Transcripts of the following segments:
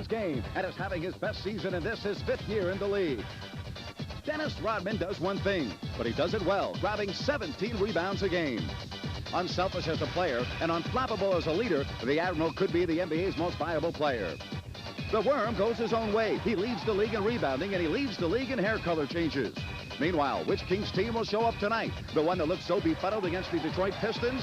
his game and is having his best season in this, his 5th year in the league. Dennis Rodman does one thing, but he does it well, grabbing 17 rebounds a game. Unselfish as a player and unflappable as a leader, the Admiral could be the NBA's most valuable player. The Worm goes his own way. He leads the league in rebounding, and he leads the league in hair color changes. Meanwhile, which Kings team will show up tonight? The one that looks so befuddled against the Detroit Pistons?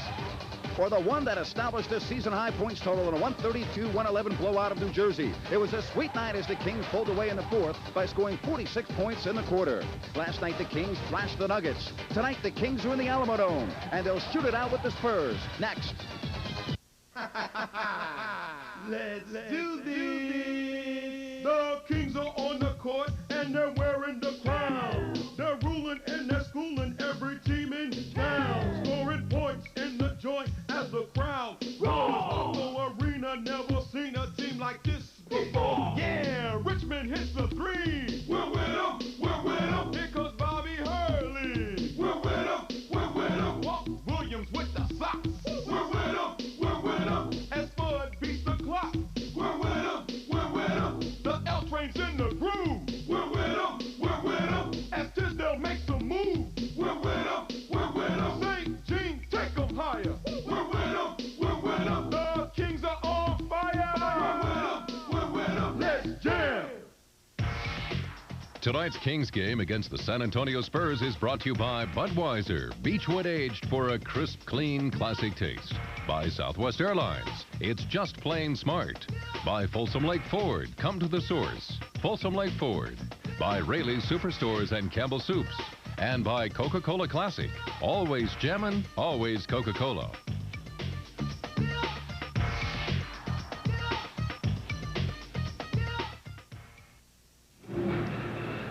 Or the one that established a season-high points total in a 132-111 blowout of New Jersey? It was a sweet night as the Kings pulled away in the 4th by scoring 46 points in the quarter. Last night, the Kings thrashed the Nuggets. Tonight, the Kings are in the Alamo Dome, and they'll shoot it out with the Spurs. Next. Let's do this. The Kings are on the court, and they're wearing the crown. They're ruling and they're schooling every team in town. Scoring points in the joint as the crowd roars. The arena never seen a team like this before. Yeah, Richmond hits the 3. We're with them, we're with them. Here comes Bobby Hurley. We're with them, we're with them. Walt Williams with the socks. We're with them, we're with them. As Spud beats the clock. We're with them, we're with them. The L train's in the groove. We're with them, we're with them. As Tisdale makes a move. We're with them, we're with them. St. Jean, take them higher. We're with them, we're with them. The Kings are on fire. We're with them, let's jam. Tonight's Kings game against the San Antonio Spurs is brought to you by Budweiser, Beechwood aged for a crisp, clean, classic taste. By Southwest Airlines, it's just plain smart. By Folsom Lake Ford, come to the source. Folsom Lake Ford. By Rayleigh's Superstores and Campbell Soups. And by Coca-Cola Classic. Always jammin', always Coca-Cola.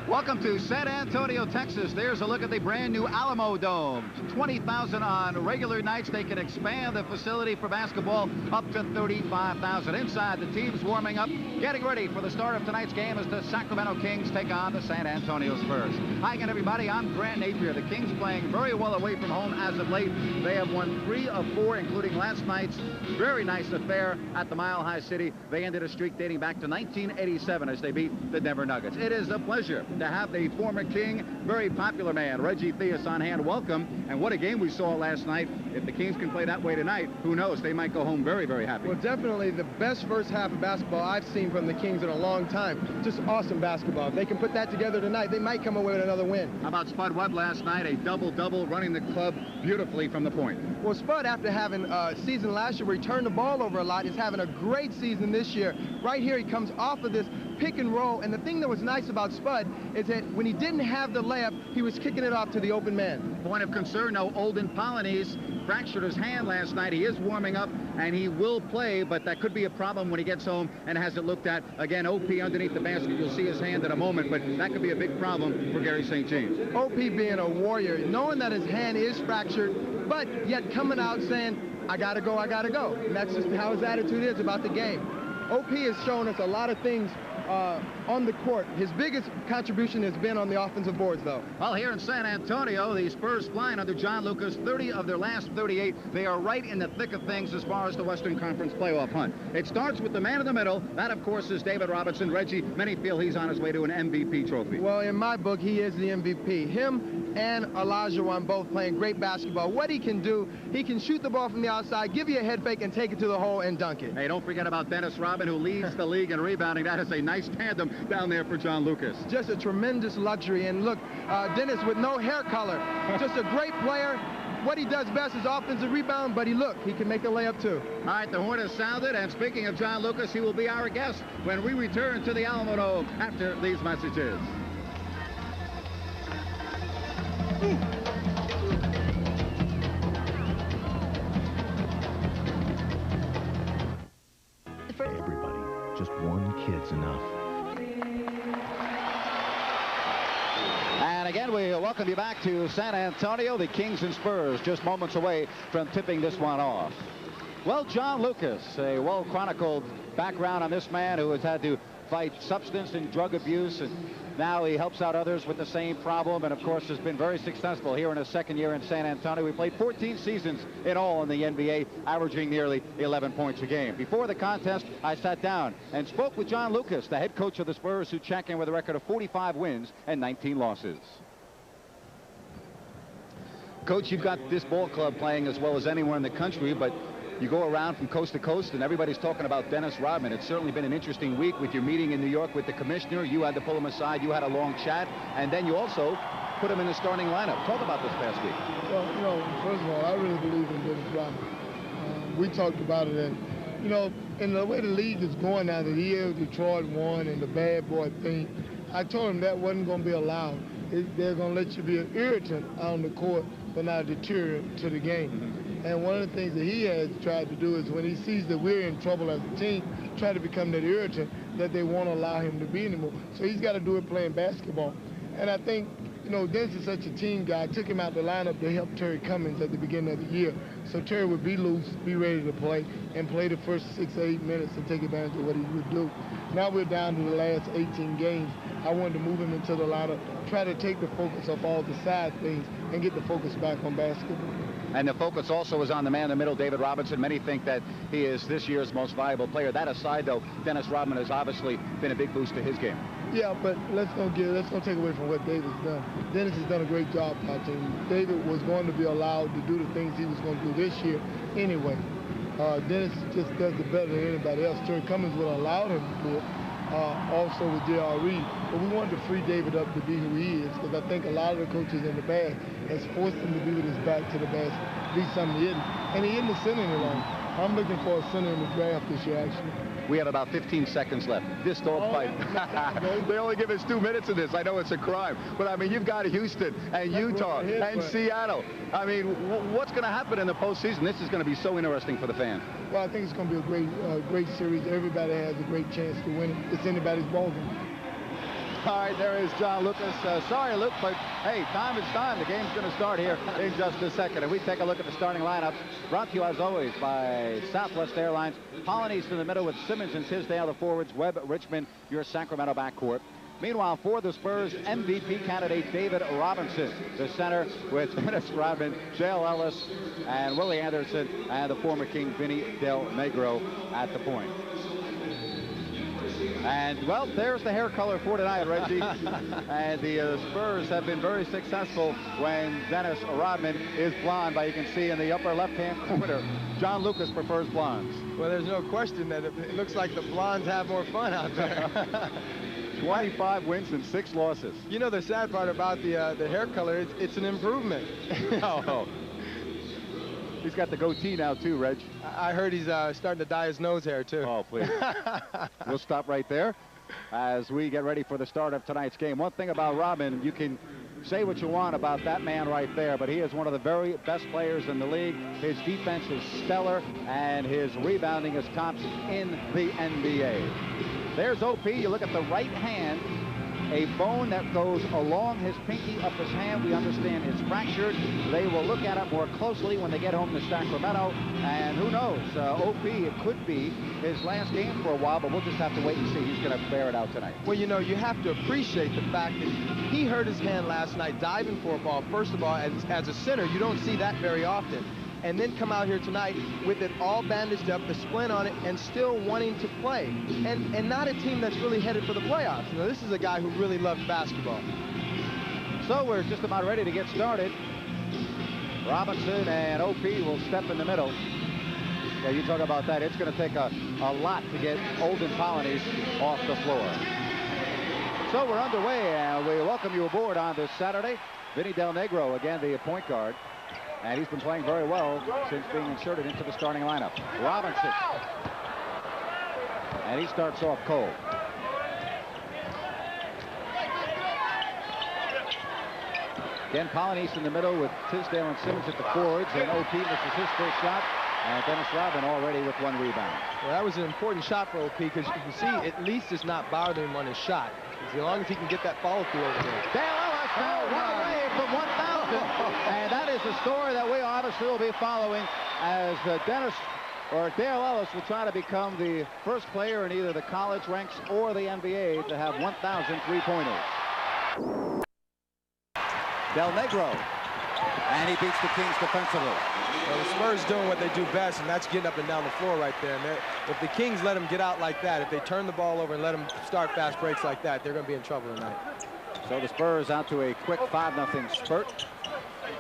Welcome to San Antonio, Texas. There's a look at the brand new Alamo Dome. 20,000 on regular nights. They can expand the facility for basketball up to 35,000. Inside, the team's warming up, getting ready for the start of tonight's game as the Sacramento Kings take on the San Antonio Spurs. Hi again, everybody. I'm Grant Napier. The Kings playing very well away from home as of late. They have won 3 of 4, including last night's very nice affair at the Mile High City. They ended a streak dating back to 1987 as they beat the Denver Nuggets. It is a pleasure to have the former King, very popular man, Reggie Theus, on hand. Welcome. And what a game we saw last night. If the Kings can play that way tonight, who knows? They might go home very, very happy. Well, definitely the best first half of basketball I've seen from the Kings in a long time. Just awesome basketball. If they can put that together tonight, they might come away with another win. How about Spud Webb last night? A double-double, running the club beautifully from the point. Well, Spud, after having a season last year where he turned the ball over a lot, is having a great season this year. Right here, he comes off of this pick and roll, and the thing that was nice about Spud is that when he didn't have the layup, he was kicking it off to the open man. Point of concern, no, Olden Polynice fractured his hand last night. He is warming up, and he will play, but that could be a problem when he gets home and has it looked at. Again, OP underneath the basket. You'll see his hand in a moment, but that could be a big problem for Gary St. James. OP being a warrior, knowing that his hand is fractured, but yet coming out saying, I gotta go, I gotta go. And that's just how his attitude is about the game. OP has shown us a lot of things on the court. His biggest contribution has been on the offensive boards, though. Well, here in San Antonio, the Spurs flying under John Lucas, 30 of their last 38. They are right in the thick of things as far as the Western Conference playoff hunt. It starts with the man in the middle. That, of course, is David Robinson. Reggie, many feel he's on his way to an MVP trophy. Well, in my book, he is the MVP. Him and Olajuwon both playing great basketball. What he can do, he can shoot the ball from the outside, give you a head fake, and take it to the hole and dunk it. Hey, don't forget about Dennis Rodman, who leads the league in rebounding. That is a nice tandem down there for John Lucas. Just a tremendous luxury. And look, Dennis with no hair color. Just a great player. What he does best is offensive rebound, but he can make the layup too. All right, the horn is sounded, and speaking of John Lucas, he will be our guest when we return to the Alamo Dome after these messages. For everybody, just one kid's enough. And again, we welcome you back to San Antonio. The Kings and Spurs just moments away from tipping this one off. Well, John Lucas, a well-chronicled background on this man who has had to fight substance and drug abuse, and now he helps out others with the same problem, and of course has been very successful here in his second year in San Antonio. We played 14 seasons in all in the NBA, averaging nearly 11 points a game. Before the contest, I sat down and spoke with John Lucas, the head coach of the Spurs, who check in with a record of 45 wins and 19 losses. Coach, you've got this ball club playing as well as anywhere in the country, but you go around from coast to coast and everybody's talking about Dennis Rodman. It's certainly been an interesting week with your meeting in New York with the commissioner. You had to pull him aside. You had a long chat, and then you also put him in the starting lineup. Talk about this past week. Well, you know, first of all, I really believe in Dennis Rodman. We talked about it, and, you know, in the way the league is going now, the year Detroit won and the bad boy thing, I told him that wasn't going to be allowed. They're going to let you be an irritant on the court, but not a deterrent to the game. And one of the things that he has tried to do is when he sees that we're in trouble as a team, try to become that irritant that they won't allow him to be anymore. So he's got to do it playing basketball. And I think, you know, Dennis is such a team guy. I took him out the lineup to help Terry Cummings at the beginning of the year. So Terry would be loose, be ready to play, and play the first 6 or 8 minutes and take advantage of what he would do. Now we're down to the last 18 games. I wanted to move him into the lineup, try to take the focus off all the side things and get the focus back on basketball. And the focus also is on the man in the middle, David Robinson. Many think that he is this year's most valuable player. That aside, though, Dennis Rodman has obviously been a big boost to his game. Yeah, but let's not take away from what David's done. Dennis has done a great job for our team. David was going to be allowed to do the things he was going to do this year anyway. Dennis just does it better than anybody else. Terry Cummings would have allowed him to do it. Also with J.R. Reed, but we wanted to free David up to be who he is, because I think a lot of the coaches in the past has forced him to be with his back to the basket, be something he isn't, and he isn't a center any longer. I'm looking for a center in the draft this year, actually. We have about 15 seconds left. This dog fight. They only give us 2 minutes of this. I know it's a crime, but I mean, you've got Houston and Utah and Seattle. I mean, what's going to happen in the postseason? This is going to be so interesting for the fans. Well, I think it's going to be a great series. Everybody has a great chance to win it. It's anybody's ballgame. All right, there is John Lucas. Sorry, Luke, but hey, time is time. The game's going to start here in just a second. And we take a look at the starting lineups, brought to you as always by Southwest Airlines. Polynice in the middle with Simmons and Tisdale, the forwards. Webb, Richmond, your Sacramento backcourt. Meanwhile, for the Spurs, MVP candidate David Robinson, the center with Dennis Rodman, Dale Ellis, and Willie Anderson, and the former King Vinny Del Negro at the point. And, well, there's the hair color for tonight, Reggie. And the Spurs have been very successful when Dennis Rodman is blonde, but you can see in the upper left-hand corner, John Lucas prefers blondes. Well, there's no question that it looks like the blondes have more fun out there. 25 wins and 6 losses. You know, the sad part about the hair color, it's an improvement. Oh. He's got the goatee now, too, Reg. I heard he's starting to dye his nose hair, too. Oh, please. We'll stop right there as we get ready for the start of tonight's game. One thing about Rodman, you can say what you want about that man right there, but he is one of the very best players in the league. His defense is stellar, and his rebounding is tops in the NBA. There's OP. You look at the right hand. A bone that goes along his pinky up his hand, we understand, is fractured. They will look at it more closely when they get home to Sacramento. And who knows, OP, it could be his last game for a while, but we'll just have to wait and see. He's going to bear it out tonight. Well, you know, you have to appreciate the fact that he hurt his hand last night diving for a ball. First of all, as a center, you don't see that very often. And then come out here tonight with it all bandaged up, the splint on it, and still wanting to play. And not a team that's really headed for the playoffs. You know, this is a guy who really loves basketball. So we're just about ready to get started. Robinson and OP will step in the middle. Yeah, you talk about that. It's going to take a lot to get Olden Polynice off the floor. So we're underway, and we welcome you aboard on this Saturday. Vinny Del Negro, again, the point guard. And he's been playing very well since being inserted into the starting lineup. Robinson. And he starts off cold. Again, Polynice in the middle with Tisdale and Simmons at the forwards. And OP misses his first shot. And Dennis Rodman already with 1 rebound. Well, that was an important shot for OP, because you can see at least it's not bothering him on his shot. As long as he can get that follow-through over there. Dale Ellis now one away from 1,000. And that is the story that we obviously will be following as Dennis or Dale Ellis will try to become the first player in either the college ranks or the NBA to have 1,000 three-pointers. Del Negro, and he beats the Kings defensively. Well, the Spurs doing what they do best, and that's getting up and down the floor right there. And if the Kings let them get out like that, if they turn the ball over and let them start fast breaks like that, they're going to be in trouble tonight. So the Spurs out to a quick 5-0 spurt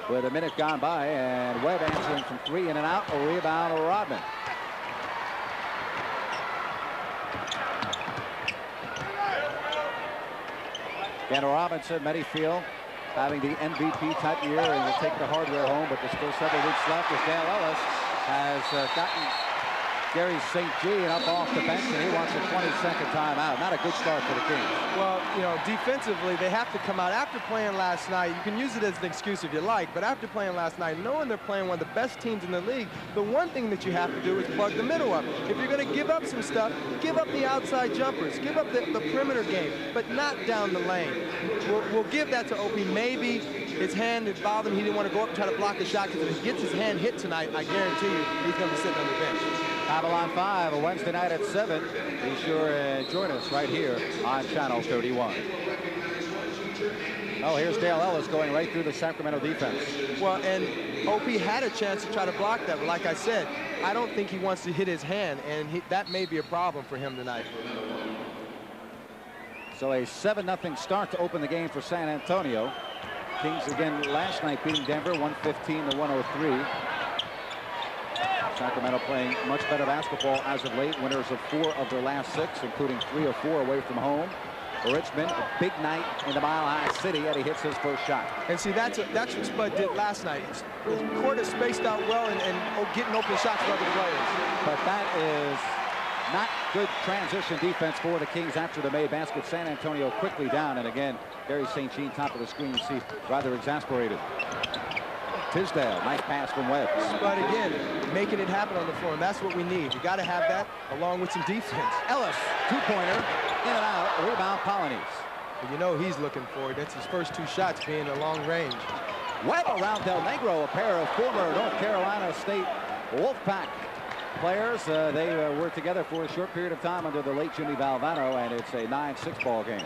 with a minute gone by, and Webb answering from 3 in and out. A rebound, Rodman. Daniel Robinson, many feel, having the MVP type year and will take the hardware home, but there's still several weeks left as Dale Ellis has gotten Gary St. Jean up off the bench, and he wants a 20-second timeout. Not a good start for the Kings. Well, you know, defensively, they have to come out. After playing last night, you can use it as an excuse if you like, but after playing last night, knowing they're playing one of the best teams in the league, the one thing that you have to do is plug the middle up. If you're going to give up some stuff, give up the outside jumpers, give up the perimeter game, but not down the lane. We'll give that to OP. Maybe his hand had bothered him. He didn't want to go up and try to block the shot, because if he gets his hand hit tonight, I guarantee you he's going to be sitting on the bench. Babylon 5, a Wednesday night at 7. Be sure and join us right here on Channel 31. Oh, here's Dale Ellis going right through the Sacramento defense. Well, and OP had a chance to try to block that, but like I said, I don't think he wants to hit his hand, and that may be a problem for him tonight. So a 7-0 start to open the game for San Antonio. Kings again last night beating Denver 115-103. Sacramento playing much better basketball as of late. Winners of 4 of their last 6, including 3 of 4 away from home. Richmond, a big night in the Mile High City, and he hits his first shot. And see, that's what Spud did last night. The court is spaced out well and getting open shots for other players. But that is not good transition defense for the Kings after the made basket. San Antonio quickly down, and again, Gary St. Jean, top of the screen, you see, rather exasperated. Tisdale, nice pass from Webb. But again, making it happen on the floor, and that's what we need. You got to have that along with some defense. Ellis, two-pointer, in and out, rebound Polonese. You know he's looking for it. That's his first 2 shots being a long range. Webb around Del Negro, a pair of former North Carolina State Wolfpack players. They were together for a short period of time under the late Jimmy Valvano, and it's a 9-6 ball game.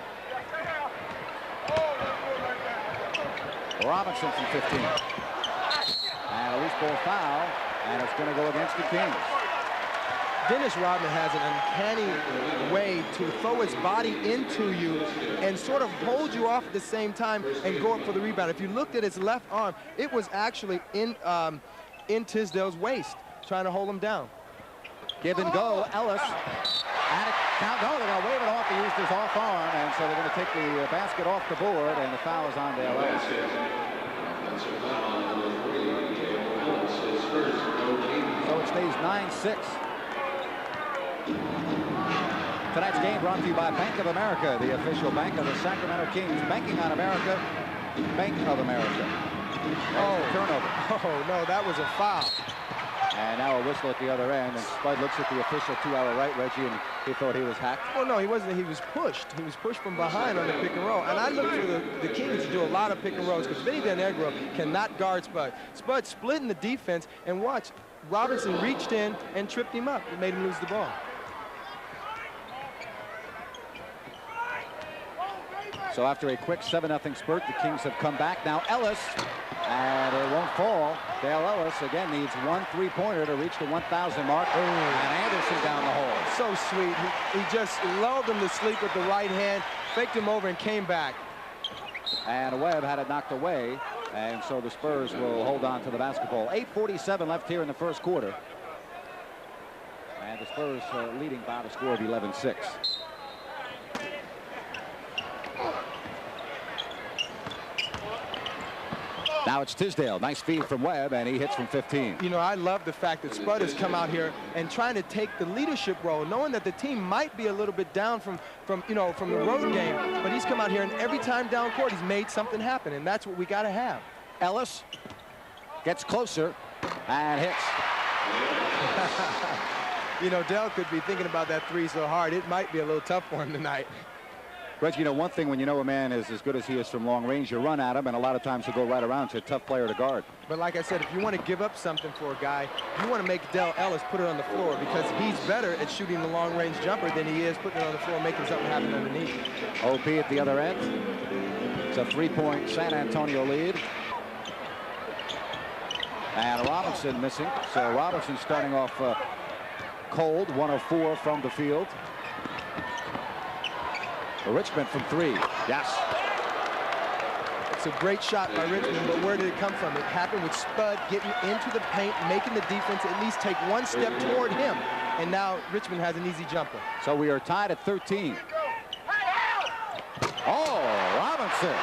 Robinson from 15. And a loose ball foul, and it's going to go against the Kings. Dennis Rodman has an uncanny way to throw his body into you and sort of hold you off at the same time and go up for the rebound. If you looked at his left arm, it was actually in Tisdale's waist, trying to hold him down. Give and go, Ellis. And it count. No, they're going to wave it off. He used his off arm, and so they're going to take the basket off the board, and the foul is on Dale Ellis. So it stays 9-6. Tonight's game brought to you by Bank of America, the official bank of the Sacramento Kings. Banking on America, Bank of America. Oh, turnover. Oh, no, that was a foul. And now a whistle at the other end, and Spud looks at the official to our right, Reggie, and he thought he was hacked. Well, no, he wasn't. He was pushed. He was pushed from behind on the pick and roll. And I look for the Kings to do a lot of pick and rolls because Vinny Del Negro cannot guard Spud. Spud split in the defense, and watch, Robinson reached in and tripped him up. It made him lose the ball. So after a quick 7-0 spurt, the Kings have come back. Now Ellis, and it won't fall. Dale Ellis again needs 1 3-pointer to reach the 1,000 mark. Ooh. And Anderson down the hole. So sweet. He just lulled him to sleep with the right hand, faked him over, and came back. And Webb had it knocked away, and so the Spurs will hold on to the basketball. 8:47 left here in the first quarter. And the Spurs leading by the score of 11-6. Now it's Tisdale. Nice feed from Webb, and he hits from 15. You know, I love the fact that Spud has come out here and trying to take the leadership role, knowing that the team might be a little bit down from the road game, but he's come out here and every time down court he's made something happen, and that's what we got to have. Ellis gets closer and hits. You know, Dell could be thinking about that 3 so hard. It might be a little tough for him tonight. Reggie, you know, one thing when you know a man is as good as he is from long range, you run at him, and a lot of times he'll go right around. It's a tough player to guard. But like I said, if you want to give up something for a guy, you want to make Del Ellis put it on the floor, because he's better at shooting the long-range jumper than he is putting it on the floor, making something happen underneath. OP at the other end. It's a 3-point San Antonio lead. And Robinson missing. So Robinson starting off cold, 1 of 4 from the field. Richmond from 3. Yes. It's a great shot by Richmond, but where did it come from? It happened with Spud getting into the paint, making the defense at least take one step toward him. And now Richmond has an easy jumper. So we are tied at 13. Oh, Robinson.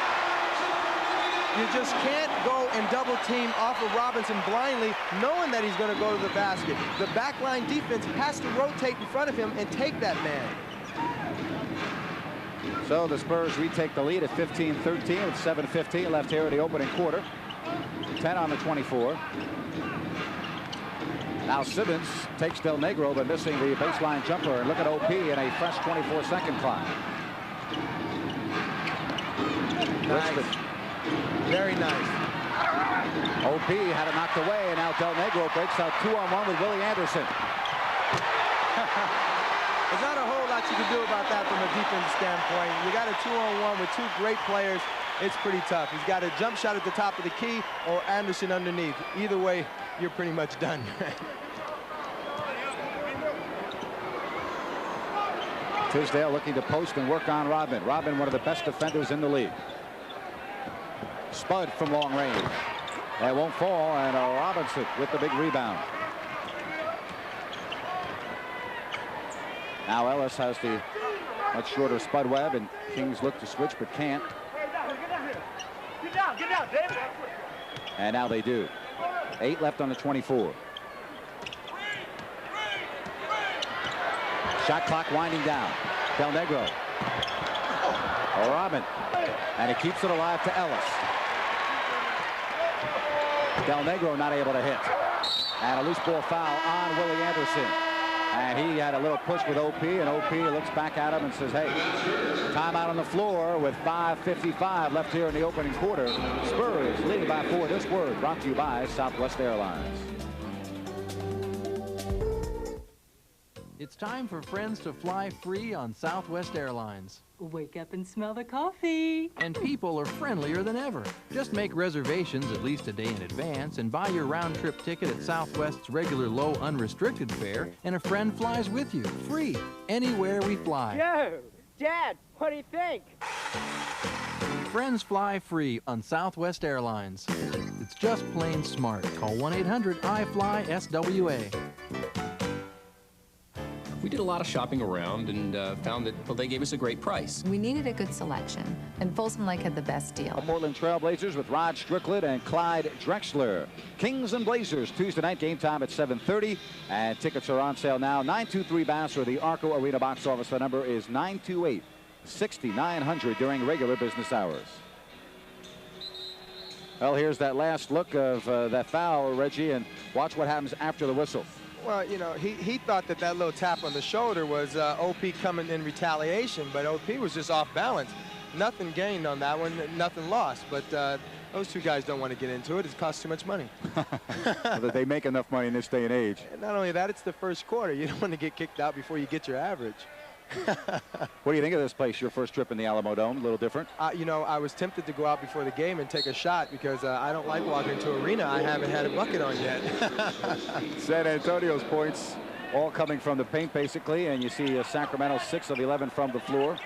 You just can't go and double team off of Robinson blindly, knowing that he's going to go to the basket. The backline defense has to rotate in front of him and take that man. So the Spurs retake the lead at 15-13 with 7:15 left here in the opening quarter. 10 on the 24. Now Simmons takes Del Negro, but missing the baseline jumper. And look at OP in a fresh 24-second clock. Nice. Very nice. OP had it knocked away, and now Del Negro breaks out 2-on-1 with Willie Anderson. There's not a whole lot you can do about that from a defensive standpoint. You got a 2-on-1 with 2 great players. It's pretty tough. He's got a jump shot at the top of the key or Anderson underneath. Either way, you're pretty much done. Tisdale looking to post and work on Rodman. Rodman, one of the best defenders in the league. Spud from long range. That won't fall, and Robinson with the big rebound. Now Ellis has the much shorter Spud Webb, and Kings look to switch but can't. Get down, David. And now they do. 8 left on the 24. Shot clock winding down. Del Negro. Robin. And he keeps it alive to Ellis. Del Negro not able to hit. And a loose ball foul on Willie Anderson. And he had a little push with OP, and OP looks back at him and says, hey, timeout on the floor with 5:55 left here in the opening quarter. Spurs leading by 4. This word brought to you by Southwest Airlines. It's time for friends to fly free on Southwest Airlines. Wake up and smell the coffee. And people are friendlier than ever. Just make reservations at least a day in advance and buy your round-trip ticket at Southwest's regular low unrestricted fare, and a friend flies with you, free, anywhere we fly. Joe, Dad, what do you think? Friends fly free on Southwest Airlines. It's just plain smart. Call 1-800-I-FLY-SWA. We did a lot of shopping around and found that, well, they gave us a great price. We needed a good selection, and Folsom Lake had the best deal. Portland Trailblazers with Rod Strickland and Clyde Drexler. Kings and Blazers Tuesday night, game time at 7:30, and tickets are on sale now. 923 Bass, the Arco Arena box office. The number is 928-6900 during regular business hours. Well, here's that last look of that foul, Reggie, and watch what happens after the whistle. Well, you know, he thought that little tap on the shoulder was OP coming in retaliation, but OP was just off balance. Nothing gained on that one, nothing lost. But those two guys don't want to get into it. It costs too much money. That they make enough money in this day and age. And not only that, it's the first quarter. You don't want to get kicked out before you get your average. What do you think of this place? Your first trip in the Alamo Dome, a little different? You know, I was tempted to go out before the game and take a shot because I don't like walking into an arena I haven't had a bucket on yet. San Antonio's points all coming from the paint, basically, and you see Sacramento 6 of 11 from the floor.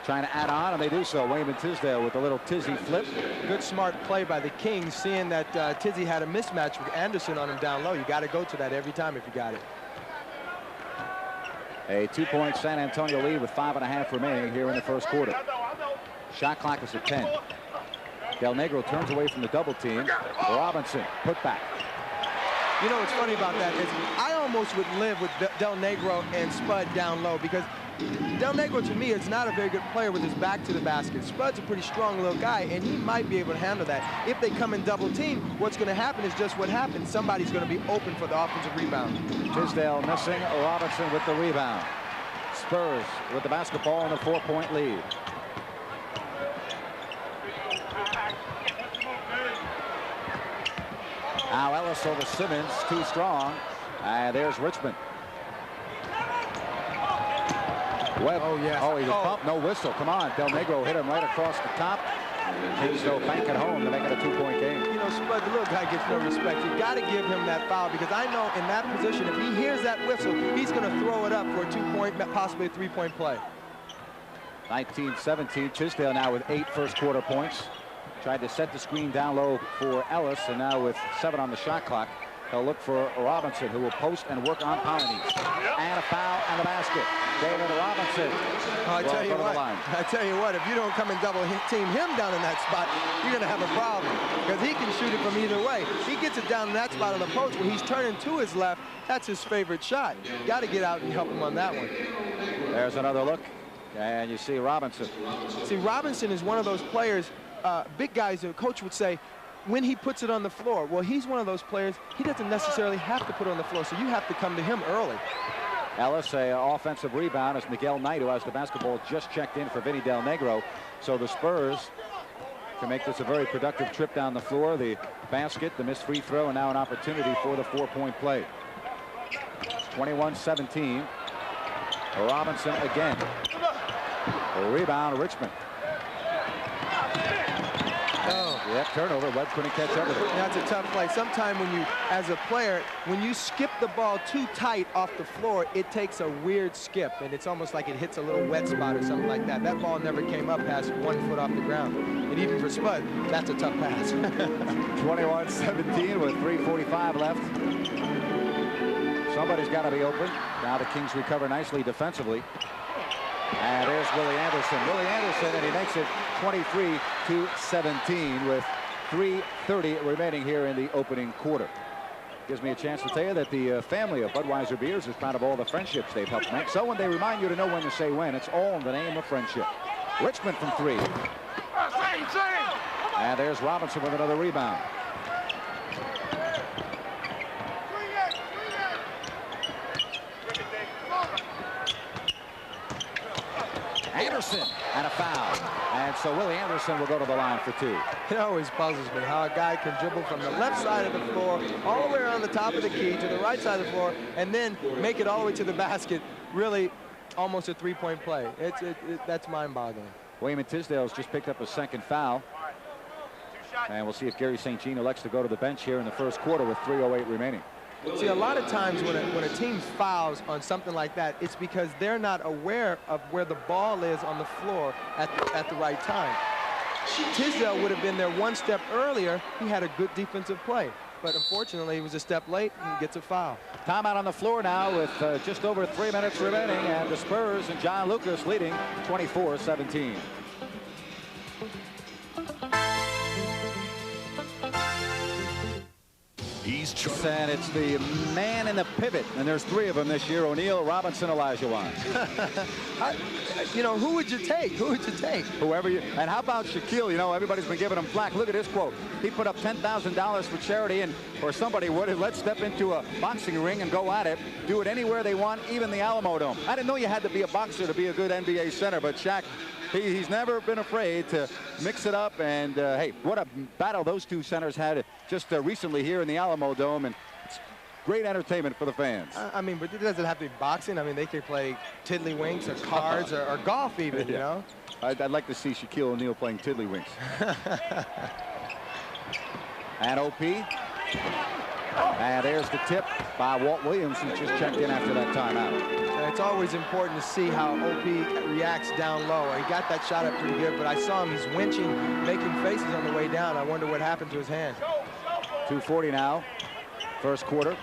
Trying to add on, and they do so. Wayman Tisdale with a little Tizzy flip. Good smart play by the Kings, seeing that Tizzy had a mismatch with Anderson on him down low. You got to go to that every time if you got it. A 2-point San Antonio lead with 5.5 remaining here in the first quarter. Shot clock is at 10. Del Negro turns away from the double team. Robinson put back. You know what's funny about that is I almost would live with Del Negro and Spud down low, because Del Negro to me is not a very good player with his back to the basket. Spud's a pretty strong little guy, and he might be able to handle that. If they come in double team, what's going to happen is just what happened. Somebody's going to be open for the offensive rebound. Tisdale missing. Robinson with the rebound. Spurs with the basketball and a 4-point lead. Now Ellis over Simmons, too strong. And there's Richmond. Webb. Oh, yes. Oh, he was bumped. No whistle. Come on. Del Negro hit him right across the top. Kings though bank it home to make it a 2-point game. You know, Spud, the little guy gets no respect. You got to give him that foul because I know in that position, if he hears that whistle, he's going to throw it up for a 2-point, possibly a 3-point play. 19-17. Tisdale now with 8 first-quarter points. Tried to set the screen down low for Ellis, and now with 7 on the shot clock, they'll look for Robinson, who will post and work on Polynice. And a foul and a basket. David Robinson. I tell you what, if you don't come and double team him down in that spot, you're going to have a problem because he can shoot it from either way. He gets it down in that spot on the post when he's turning to his left. That's his favorite shot. You got to get out and help him on that one. There's another look, and you see Robinson. See, Robinson is one of those players, big guys, the coach would say, when he puts it on the floor, well, he's one of those players, he doesn't necessarily have to put it on the floor, so you have to come to him early. Ellis, a offensive rebound as Miguel Knight, who has the basketball, just checked in for Vinny Del Negro. So the Spurs can make this a very productive trip down the floor. The basket, the missed free throw, and now an opportunity for the 4-point play. 21-17. Robinson again. A rebound, Richmond. Oh. Yep, turnover. Webb couldn't catch everything. That's a tough play. Sometime when you, as a player, when you skip the ball too tight off the floor, it takes a weird skip, and it's almost like it hits a little wet spot or something like that. That ball never came up past 1 foot off the ground. And even for Spud, that's a tough pass. 21-17 with 3:45 left. Somebody's got to be open. Now the Kings recover nicely defensively. And there's Willie Anderson. Willie Anderson, and he makes it 23-17 with 3:30 remaining here in the opening quarter. Gives me a chance to tell you that the family of Budweiser beers is proud of all the friendships they've helped make. So when they remind you to know when to say when, it's all in the name of friendship. Richmond from 3. And there's Robinson with another rebound. Anderson and a foul. And so Willie Anderson will go to the line for 2. It always puzzles me how a guy can dribble from the left side of the floor all the way around the top of the key to the right side of the floor and then make it all the way to the basket. Really almost a 3-point play. That's mind-boggling. Wayman Tisdale's just picked up a second foul. And we'll see if Gary St. Jean elects to go to the bench here in the first quarter with 3:08 remaining. See, a lot of times when a team fouls on something like that, it's because they're not aware of where the ball is on the floor at the right time. Tisdale would have been there 1 step earlier. He had a good defensive play. But unfortunately, he was a step late and gets a foul. Timeout on the floor now with just over 3 minutes remaining. And the Spurs and John Lucas leading 24-17. And it's the man in the pivot, and there's 3 of them this year: O'Neal, Robinson, Olajuwon. You know, who would you take? Who would you take? Whoever you. And how about Shaquille? You know, everybody's been giving him flack. Look at this quote. He put up $10,000 for charity, and or somebody would. Let's step into a boxing ring and go at it. Do it anywhere they want, even the Alamo Dome. I didn't know you had to be a boxer to be a good NBA center, but Shaq, he's never been afraid to mix it up. And hey, what a battle those 2 centers had just recently here in the Alamo Dome, and it's great entertainment for the fans. I mean, but it doesn't have to be boxing. I mean, they could play tiddlywinks or cards or golf even, you know? I'd like to see Shaquille O'Neal playing tiddlywinks. And OP. And there's the tip by Walt Williams, who just checked in after that timeout. It's always important to see how OP reacts down low. He got that shot up pretty good, but I saw him, he's winching, making faces on the way down. I wonder what happened to his hand. 2:40 now, first quarter.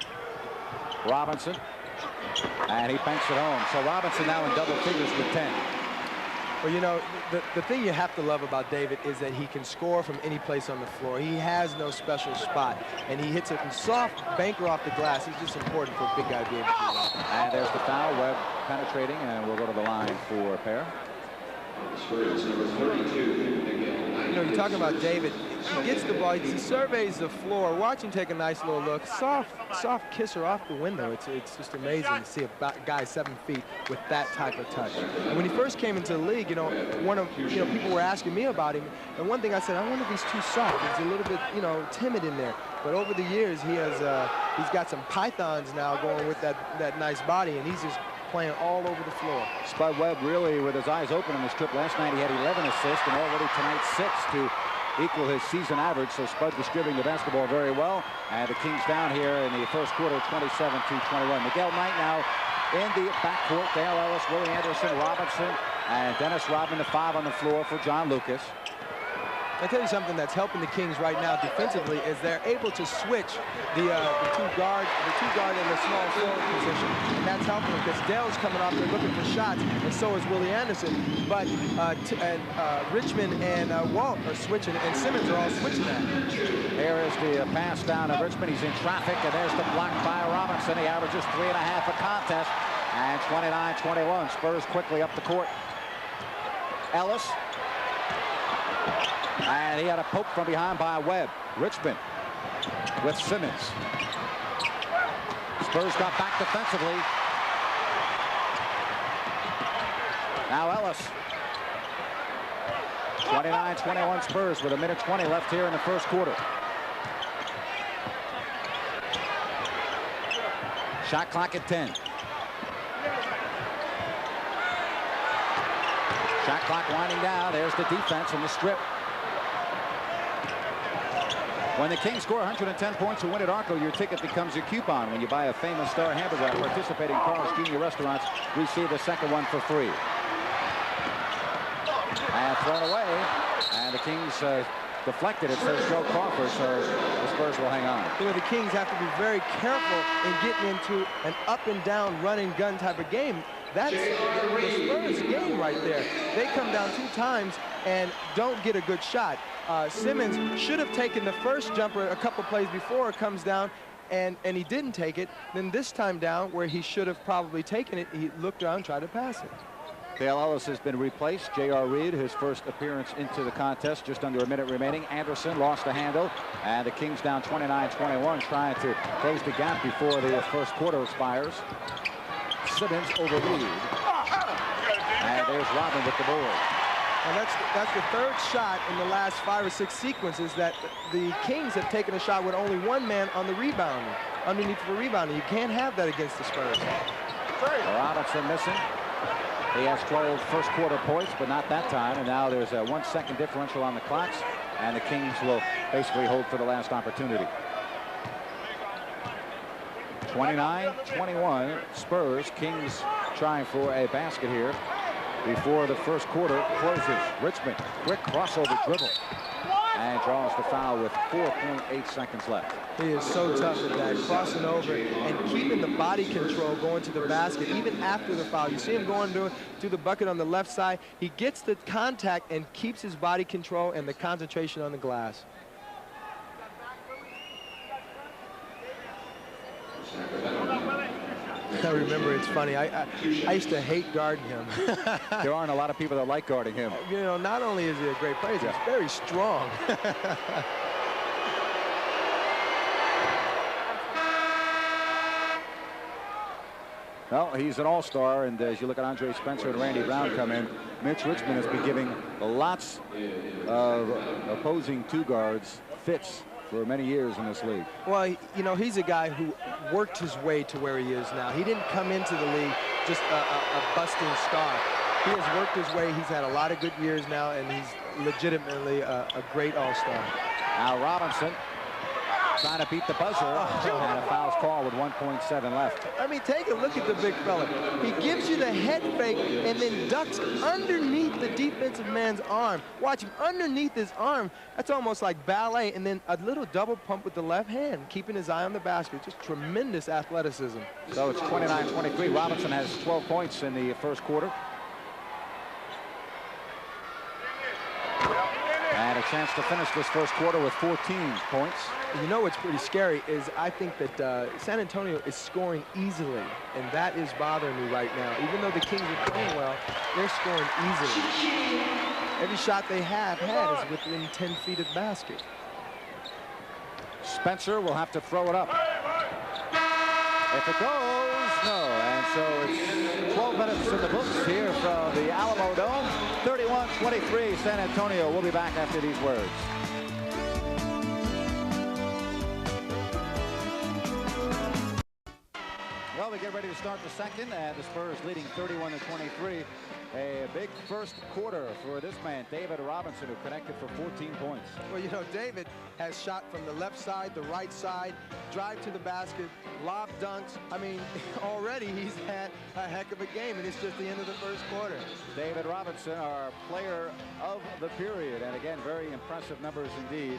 Robinson, and he banks it home. So Robinson now in double figures with 10. Well, you know, the thing you have to love about David is that he can score from any place on the floor. He has no special spot, and he hits a soft banker off the glass. It's just important for a big guy to be able to do that. And there's the foul. Webb penetrating, and we'll go to the line for a pair. You know, you're talking about David. He gets the ball, he surveys the floor, watch him take a nice little look, soft kisser off the window. It's just amazing to see a guy 7 feet with that type of touch. And when he first came into the league, you know, people were asking me about him, and one thing I said, I wonder if he's too soft. He's a little bit, you know, timid in there. But over the years, he's got some pythons now going with that nice body, and he's just playing all over the floor. Spud Webb really with his eyes open on this trip. Last night he had 11 assists, and already tonight 6 to equal his season average. So Spud distributing the basketball very well. And the Kings down here in the first quarter, 27-21. Miguel Knight now in the backcourt. Dale Ellis, Willie Anderson, Robinson, and Dennis Rodman, the 5 on the floor for John Lucas. I tell you something that's helping the Kings right now defensively is they're able to switch the two guard in the small forward position, and that's helping them because Dale's coming off there looking for shots, and so is Willie Anderson. But Richmond and Walt are switching, and Simmons are all switching that. Here is the pass down to Richmond. He's in traffic, and there's the block by Robinson. He averages 3.5 a contest, and 29-21. Spurs quickly up the court. Ellis. And he had a poke from behind by Webb. Richmond with Simmons. Spurs got back defensively. Now Ellis. 29-21 Spurs with 1:20 left here in the first quarter. Shot clock at 10. Shot clock winding down. There's the defense in the strip. When the Kings score 110 points to win at Arco, your ticket becomes your coupon. When you buy a Famous Star hamburger at participating Carl's Jr. restaurants, receive the second one for free. And thrown away. And the Kings deflected. It says Joe Crawford, so the Spurs will hang on. You know, the Kings have to be very careful in getting into an up and down, run and gun type of game. That's the Spurs game right there. They come down 2 times and don't get a good shot. Simmons should have taken the first jumper a couple plays before it comes down, and he didn't take it. Then this time down, where he should have probably taken it, he looked around and tried to pass it. Dale Ellis has been replaced. J.R. Reed, his first appearance into the contest, just under a minute remaining. Anderson lost the handle, and the Kings down 29-21, trying to close the gap before the first quarter expires. Simmons over Reed. And there's Rodman with the board. And that's the third shot in the last 5 or 6 sequences that the Kings have taken a shot with only one man on the rebound, underneath for rebounding. You can't have that against the Spurs. Robinson missing. He has 12 first quarter points, but not that time. And now there's a 1 second differential on the clocks, and the Kings will basically hold for the last opportunity. 29-21 Spurs. Kings trying for a basket here before the first quarter closes. Richmond, quick crossover dribble, and draws the foul with 4.8 seconds left. He is so tough at that, crossing over and keeping the body control going to the basket even after the foul. You see him going to the bucket on the left side. He gets the contact and keeps his body control and the concentration on the glass. I remember, it's funny, I used to hate guarding him. There aren't a lot of people that like guarding him. You know, not only is he a great player, he's very strong. Well, he's an all-star, and as you look at Andre Spencer and Randy Brown come in, Mitch Richmond has been giving lots of opposing 2 guards fits for many years in this league. Well, you know, he's a guy who worked his way to where he is now. He didn't come into the league just a busting star. He has worked his way. He's had a lot of good years now, and he's legitimately a great all-star. Now Robinson trying to beat the buzzer, and a foul's called with 1.7 left. I mean, take a look at the big fella. He gives you the head fake and then ducks underneath the defensive man's arm. Watch him underneath his arm. That's almost like ballet, and then a little double pump with the left hand, keeping his eye on the basket. Just tremendous athleticism. So it's 29-23. Robinson has 12 points in the first quarter. And a chance to finish this first quarter with 14 points. You know what's pretty scary is I think that San Antonio is scoring easily, and that is bothering me right now. Even though the Kings are playing well, they're scoring easily. Every shot they have had is within 10 feet of the basket. Spencer will have to throw it up. If it goes, no. And so it's 12 minutes in the books here from the Alamo Dome. 31-23 San Antonio. We'll be back after these words. Well, we get ready to start the second, and the Spurs leading 31-23. A big first quarter for this man, David Robinson, who connected for 14 points. Well, you know, David has shot from the left side, the right side, drive to the basket, lob dunks. I mean, already he's had a heck of a game, and it's just the end of the first quarter. David Robinson, our player of the period, and again, very impressive numbers indeed.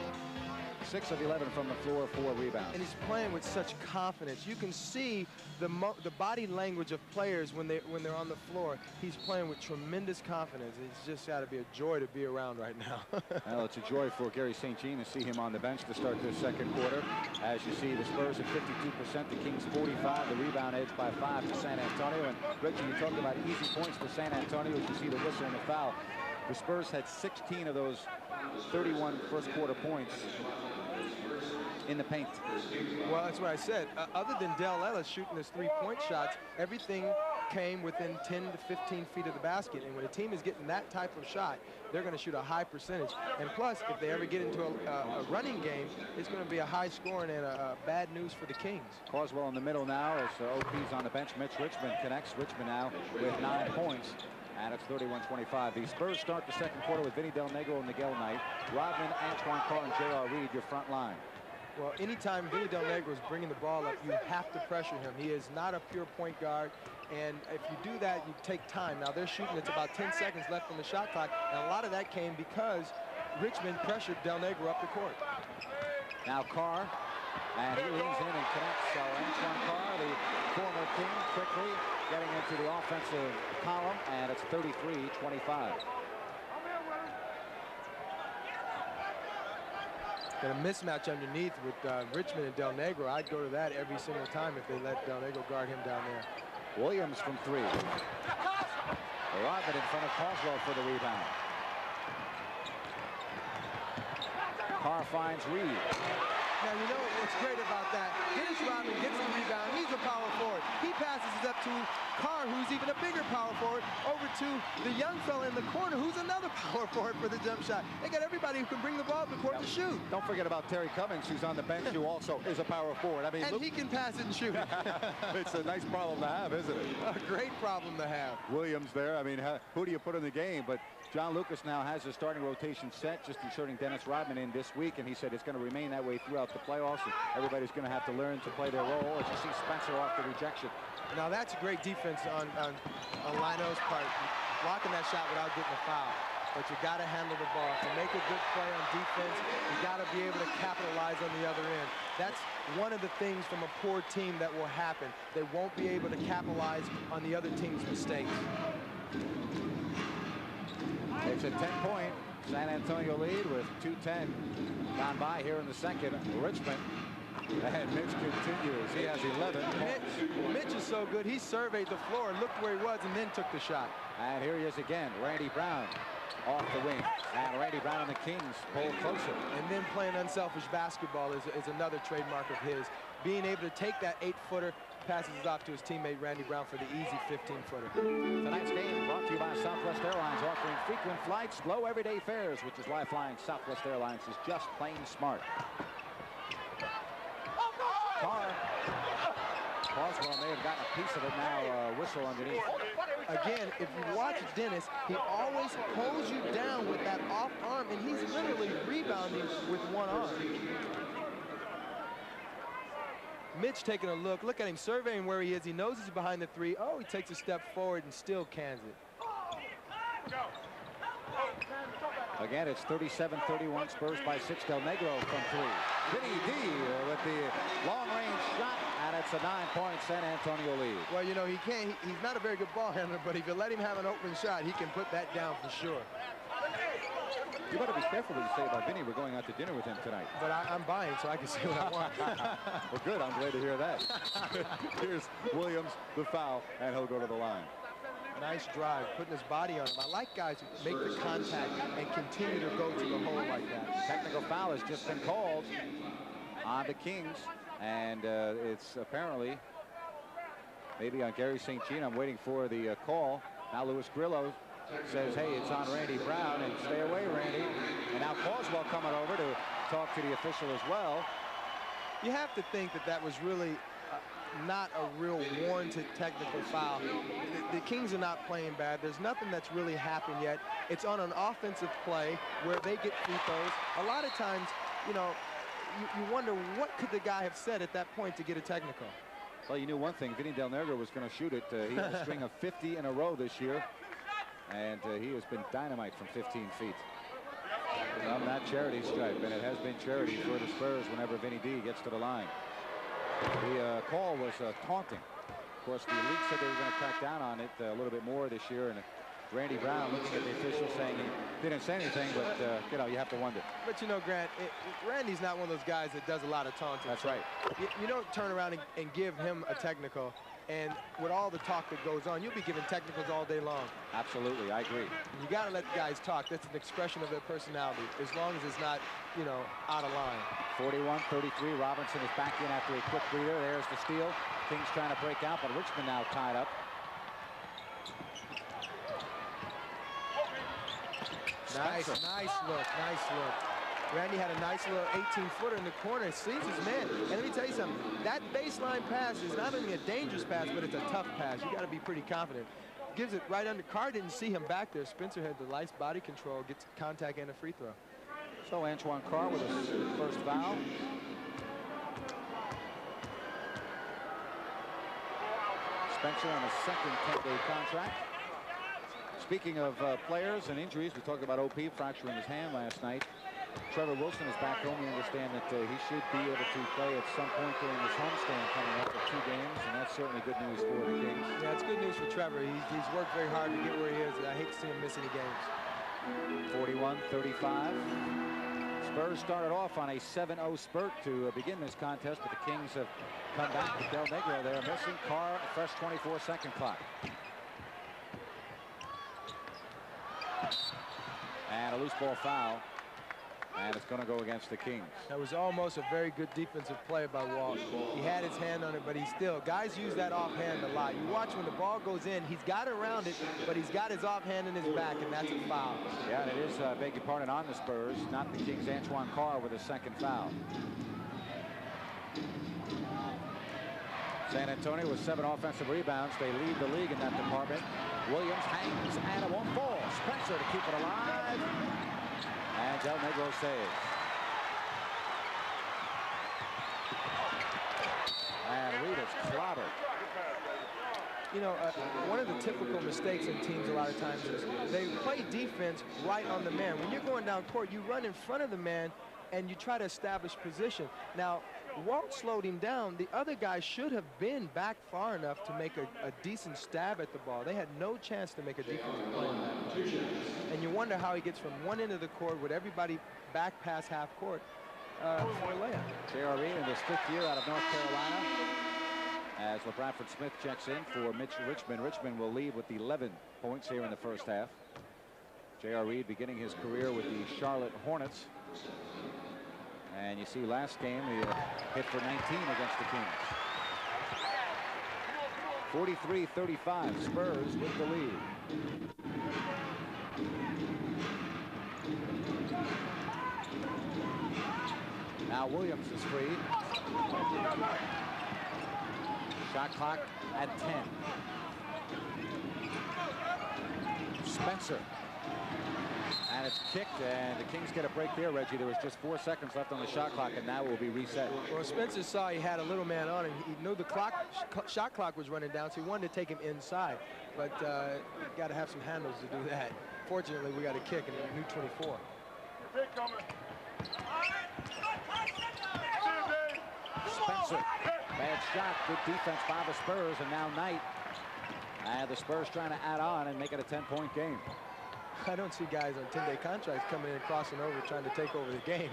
6 of 11 from the floor, 4 rebounds. And he's playing with such confidence. You can see the body language of players when they're on the floor. He's playing with tremendous confidence. It's just got to be a joy to be around right now. Well, it's a joy for Gary St. Jean to see him on the bench to start this second quarter. As you see, the Spurs at 52%, the Kings 45. The rebound edge by 5 to San Antonio. And Richie, you talked about easy points for San Antonio. As you see the whistle and the foul. The Spurs had 16 of those 31 first quarter points in the paint. Well, that's what I said. Other than Dell Ellis shooting his three-point shots, everything came within 10 to 15 feet of the basket. And when a team is getting that type of shot, they're going to shoot a high percentage. And plus, if they ever get into a running game, it's going to be a high scoring and bad news for the Kings. Carswell in the middle now as OP's on the bench. Mitch Richmond connects. Richmond now with 9 points. And it's 31-25. The Spurs start the second quarter with Vinny Del Negro and Miguel Knight. Rodman, Antoine Carr, and J.R. Reed, your front line. Well, anytime Vinny Del Negro is bringing the ball up, you have to pressure him. He is not a pure point guard. And if you do that, you take time. Now, they're shooting. It's about 10 seconds left on the shot clock. And a lot of that came because Richmond pressured Del Negro up the court. Now Carr. And he leans in and connects. So Antoine Carr, the former King, quickly getting into the offensive column, and it's 33-25. Got a mismatch underneath with Richmond and Del Negro. I'd go to that every single time if they let Del Negro guard him down there. Williams from 3. Rodman in front of Carswell for the rebound. Carr finds Reed. Now, you know what's great about that? Dennis Rodman gets the rebound. He's a power forward. He passes it up to Carr, who's even a bigger power forward, over to the young fella in the corner, who's another power forward for the jump shot. They got everybody who can bring the ball up the court to shoot. Don't forget about Terry Cummings, who's on the bench, who also is a power forward. I mean, and he can pass it and shoot it. It's a nice problem to have, isn't it? A great problem to have. Williams there. I mean, who do you put in the game? But John Lucas now has his starting rotation set, just inserting Dennis Rodman in this week, and he said it's going to remain that way throughout the playoffs, and everybody's going to have to learn to play their role. As you see Spencer off the rejection. Now that's a great defense on Lino's part, blocking that shot without getting a foul. But you got to handle the ball. To make a good play on defense, you got to be able to capitalize on the other end. That's one of the things from a poor team that will happen. They won't be able to capitalize on the other team's mistakes. It's a 10-point San Antonio lead with 2:10 gone by here in the second. Richmond. And Mitch continues. He has 11 points. Mitch is so good. He surveyed the floor, looked where he was, and then took the shot. And here he is again. Randy Brown off the wing. And Randy Brown and the Kings pull closer. And then playing unselfish basketball is another trademark of his. Being able to take that 8-footer, passes it off to his teammate Randy Brown for the easy 15-footer. Tonight's game brought to you by Southwest Airlines, offering frequent flights, low everyday fares, which is why flying Southwest Airlines is just plain smart. Carr. Carswell may have gotten a piece of it now, whistle underneath. Again, if you watch Dennis, he always pulls you down with that off arm, and he's literally rebounding with one arm. Mitch taking a look at him, surveying where he is. He knows he's behind the 3. Oh, he takes a step forward and still cans it. Again, it's 37-31, Spurs by 6. Del Negro from 3. Vinny D with the long-range shot, and it's a 9-point San Antonio lead. Well, you know, he's not a very good ball handler, but if you let him have an open shot, he can put that down for sure. You better be careful what you say about Vinny. We're going out to dinner with him tonight. But I'm buying, so I can say what I want. Well, good. I'm glad to hear that. Here's Williams, the foul, and he'll go to the line. Nice drive, putting his body on him. I like guys who make the contact and continue to go to the hole like that. Technical foul has just been called on the Kings, and it's apparently maybe on Gary St. Jean. I'm waiting for the call. Now Louis Grillo says, hey, it's on Randy Brown, and stay away, Randy. And now Carswell coming over to talk to the official as well. You have to think that that was really not a real warranted technical foul. The Kings are not playing bad. There's nothing that's really happened yet. It's on an offensive play where they get free throws. A lot of times, you know, you wonder what could the guy have said at that point to get a technical. Well, you knew one thing. Vinny Del Negro was going to shoot it. He has a string of 50 in a row this year, and he has been dynamite from 15 feet. From that charity stripe, and it has been charity for the Spurs whenever Vinny D gets to the line. The call was taunting. Of course, the league said they were going to crack down on it a little bit more this year, and Randy Brown looking at the official saying he didn't say anything, but you know, you have to wonder. But you know, Grant, Randy's not one of those guys that does a lot of taunting. That's right. You don't turn around and give him a technical, and with all the talk that goes on, you'll be giving technicals all day long. Absolutely, I agree. You got to let guys talk. That's an expression of their personality, as long as it's not, you know, out of line. 41-33. Robinson is back in after a quick breather. There's the steal. Kings trying to break out, but Richmond now tied up. Nice look, nice look. Randy had a nice little 18-footer in the corner. Sees his man. And let me tell you something. That baseline pass is not only a dangerous pass, but it's a tough pass. You got to be pretty confident. Gives it right under. Carr didn't see him back there. Spencer had the nice body control, gets contact and a free throw. So Antoine Carr with his first foul. Spencer on a second 10-day contract. Speaking of players and injuries, we talked about OP fracturing his hand last night. Trevor Wilson is back home. We understand that he should be able to play at some point during this homestand coming up for 2 games, and that's certainly good news for the Kings. Yeah, it's good news for Trevor. He's worked very hard to get where he is. I hate to see him miss any games. 41-35. Spurs started off on a 7-0 spurt to begin this contest, but the Kings have come back with Del Negro there missing. Carr, a fresh 24-second clock. And a loose ball foul. And it's going to go against the Kings. That was almost a very good defensive play by Walt. He had his hand on it, but he still, guys use that offhand a lot. You watch when the ball goes in, he's got around it, but he's got his offhand in his back, and that's a foul. Yeah, and it is, beg your pardon, on the Spurs, not the Kings. Antoine Carr with his second foul. San Antonio with 7 offensive rebounds. They lead the league in that department. Williams hangs, and it won't fall. Spencer to keep it alive. And Del Negro saves. And Reed is clobbered. You know, one of the typical mistakes in teams a lot of times is they play defense right on the man. When you're going down court, you run in front of the man and you try to establish position. Now, Walt slowed him down. The other guy should have been back far enough to make a decent stab at the ball. They had no chance to make a defensive play on that play. And you wonder how he gets from one end of the court with everybody back past half court for a layup. J.R. Reed in his 5th year out of North Carolina. As LaBradford Smith checks in for Richmond. Richmond will lead with 11 points here in the first half. J.R. Reed beginning his career with the Charlotte Hornets. And you see last game, he hit for 19 against the Kings. 43-35, Spurs with the lead. Now Williams is free. Shot clock at 10. Spencer. And it's kicked, and the Kings get a break there, Reggie. There was just 4 seconds left on the shot clock, and now it will be reset. Well, Spencer saw he had a little man on him. He knew the shot clock was running down, so he wanted to take him inside. But you got to have some handles to do that. Fortunately, we got a kick, and a new 24. Spencer, bad shot, good defense by the Spurs, and now Knight. And the Spurs trying to add on and make it a 10-point game. I don't see guys on 10-day contracts coming in, crossing over, trying to take over the game.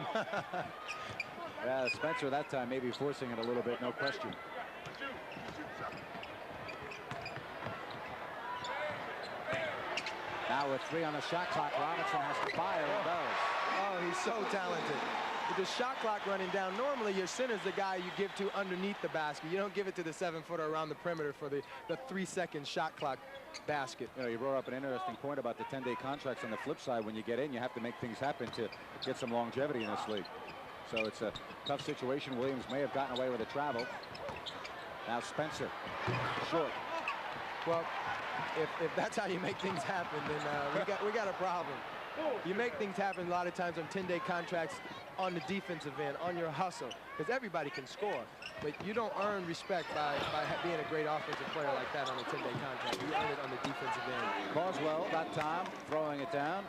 Yeah, Spencer that time maybe forcing it a little bit, no question. Now with 3 on the shot clock, Robinson has to fire and does. Oh, he's so talented. With the shot clock running down, normally your center's the guy you give to underneath the basket. You don't give it to the 7-footer around the perimeter for the 3-second shot clock basket. You know, you brought up an interesting point about the 10-day contracts. On the flip side, when you get in, you have to make things happen to get some longevity in this league. So it's a tough situation. Williams may have gotten away with a travel. Now Spencer, short. Well, if that's how you make things happen, then we got a problem. You make things happen a lot of times on 10-day contracts on the defensive end, on your hustle, because everybody can score. But you don't earn respect by being a great offensive player like that on a 10-day contract. You earn it on the defensive end. Carswell that time throwing it down.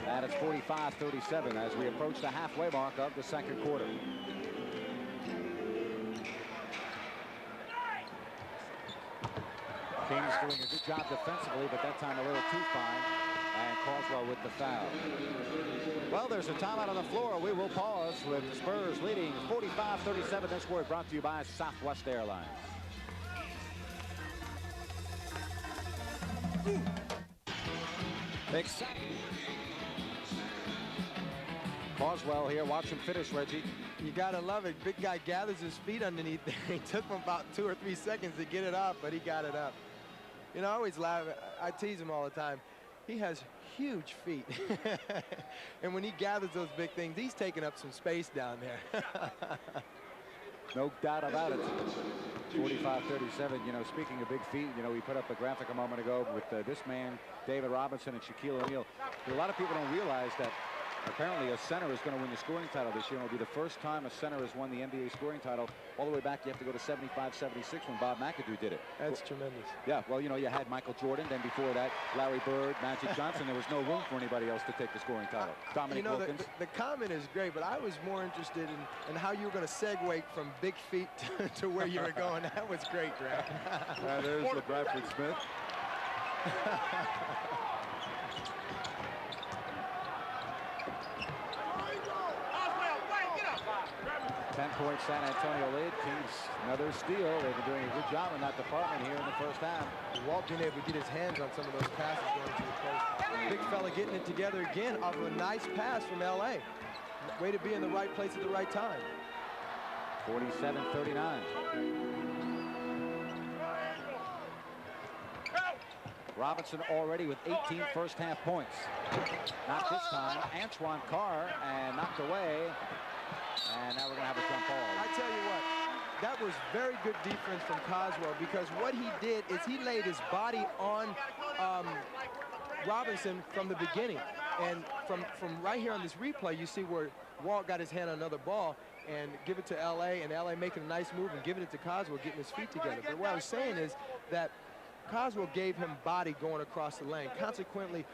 And it's 45-37 as we approach the halfway mark of the second quarter. Kings doing a good job defensively, but that time a little too fine. And Carswell with the foul. Well, there's a timeout on the floor. We will pause with the Spurs leading 45-37. This word brought to you by Southwest Airlines. Exciting. Carswell here. Watch him finish, Reggie. You got to love it. Big guy gathers his feet underneath there. He took him about 2 or 3 seconds to get it up, but he got it up. You know, I always laugh. I tease him all the time. He has huge feet. And when he gathers those big things, he's taking up some space down there. No doubt about it. 45-37. You know, speaking of big feet, you know, we put up a graphic a moment ago with this man, David Robinson, and Shaquille O'Neal. A lot of people don't realize that apparently a center is going to win the scoring title this year. It'll be the first time a center has won the NBA scoring title. All the way back, you have to go to 75-76 when Bob McAdoo did it. That's tremendous. Yeah, well, you know, you had Michael Jordan. Then before that, Larry Bird, Magic Johnson. There was no room for anybody else to take the scoring title. Dominic Wilkins. The comment is great, but I was more interested in how you were going to segue from big feet to where you were going. That was great, Grant. There's the Bradford Smith. 10-point San Antonio lead. Kings another steal. They've been doing a good job in that department here in the first half. Walt being able to get his hands on some of those passes going to the post. Big fella getting it together again off of a nice pass from L.A. Way to be in the right place at the right time. 47-39. Robinson already with 18 first half points. Not this time. Antoine Carr and knocked away. And now we're going to have a jump ball. I tell you what, that was very good defense from Carswell, because what he did is he laid his body on Robinson from the beginning. And from right here on this replay, you see where Walt got his hand on another ball and give it to L.A., and L.A. making a nice move and giving it to Carswell, getting his feet together. But what I was saying is that Carswell gave him body going across the lane. Consequently,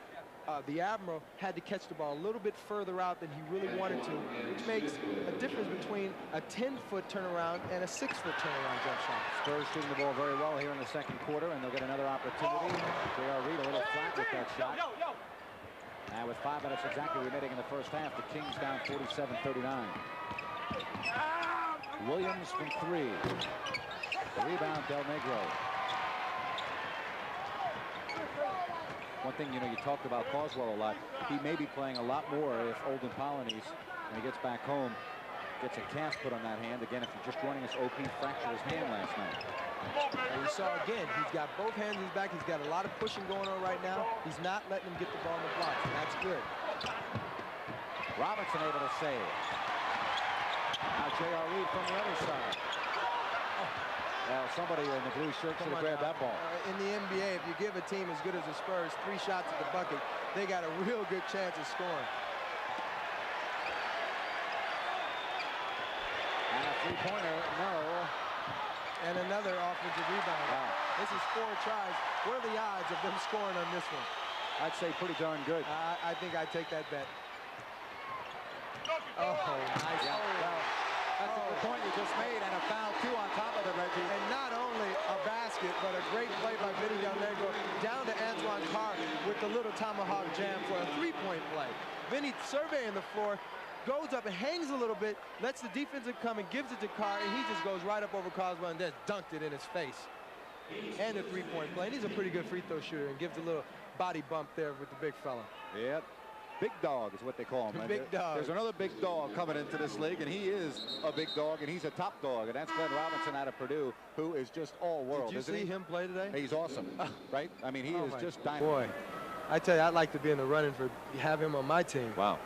the Admiral had to catch the ball a little bit further out than he really wanted to, which makes a difference between a 10-foot turnaround and a 6-foot turnaround jump shot. Spurs shooting the ball very well here in the second quarter, and they'll get another opportunity. J.R. Reed a little flat with that shot. And with 5 minutes exactly remaining in the first half, the Kings down 47-39. Williams from 3. Rebound, Del Negro. One thing, you know, you talked about Carswell a lot. He may be playing a lot more if Olden Polynice, when he gets back home, gets a cast put on that hand. Again, if you're just joining us, OP fractured his hand last night. And you saw again, he's got both hands in his back. He's got a lot of pushing going on right now. He's not letting him get the ball in the blocks, and that's good. Robinson able to save. Now J.R. Reed from the other side. Well, somebody in the blue shirt should have grabbed that ball. In the NBA, if you give a team as good as the Spurs 3 shots at the bucket, they got a real good chance of scoring. And a three-pointer, no. And another offensive rebound. Wow. This is 4 tries. What are the odds of them scoring on this one? I'd say pretty darn good. I think I'd take that bet. Oh, nice. Yeah. Well, that's a good point you just made, and a foul, too, on top of it, Reggie. And not only a basket, but a great play by Vinny Del Negro down to Antoine Carr with the little tomahawk jam for a 3-point play. Vinny surveying the floor, goes up and hangs a little bit, lets the defensive come and gives it to Carr, and he just goes right up over Carswell and just dunked it in his face. And a 3-point play. And he's a pretty good free throw shooter and gives a little body bump there with the big fella. Yep. Big dog is what they call him. Big dog. There's another big dog coming into this league, and he is a big dog, and he's a top dog, and that's Glenn Robinson out of Purdue, who is just all world. Did you see him play today? He's awesome, right? I mean, he is just dynamite. Boy, I tell you, I'd like to be in the running for have him on my team. Wow.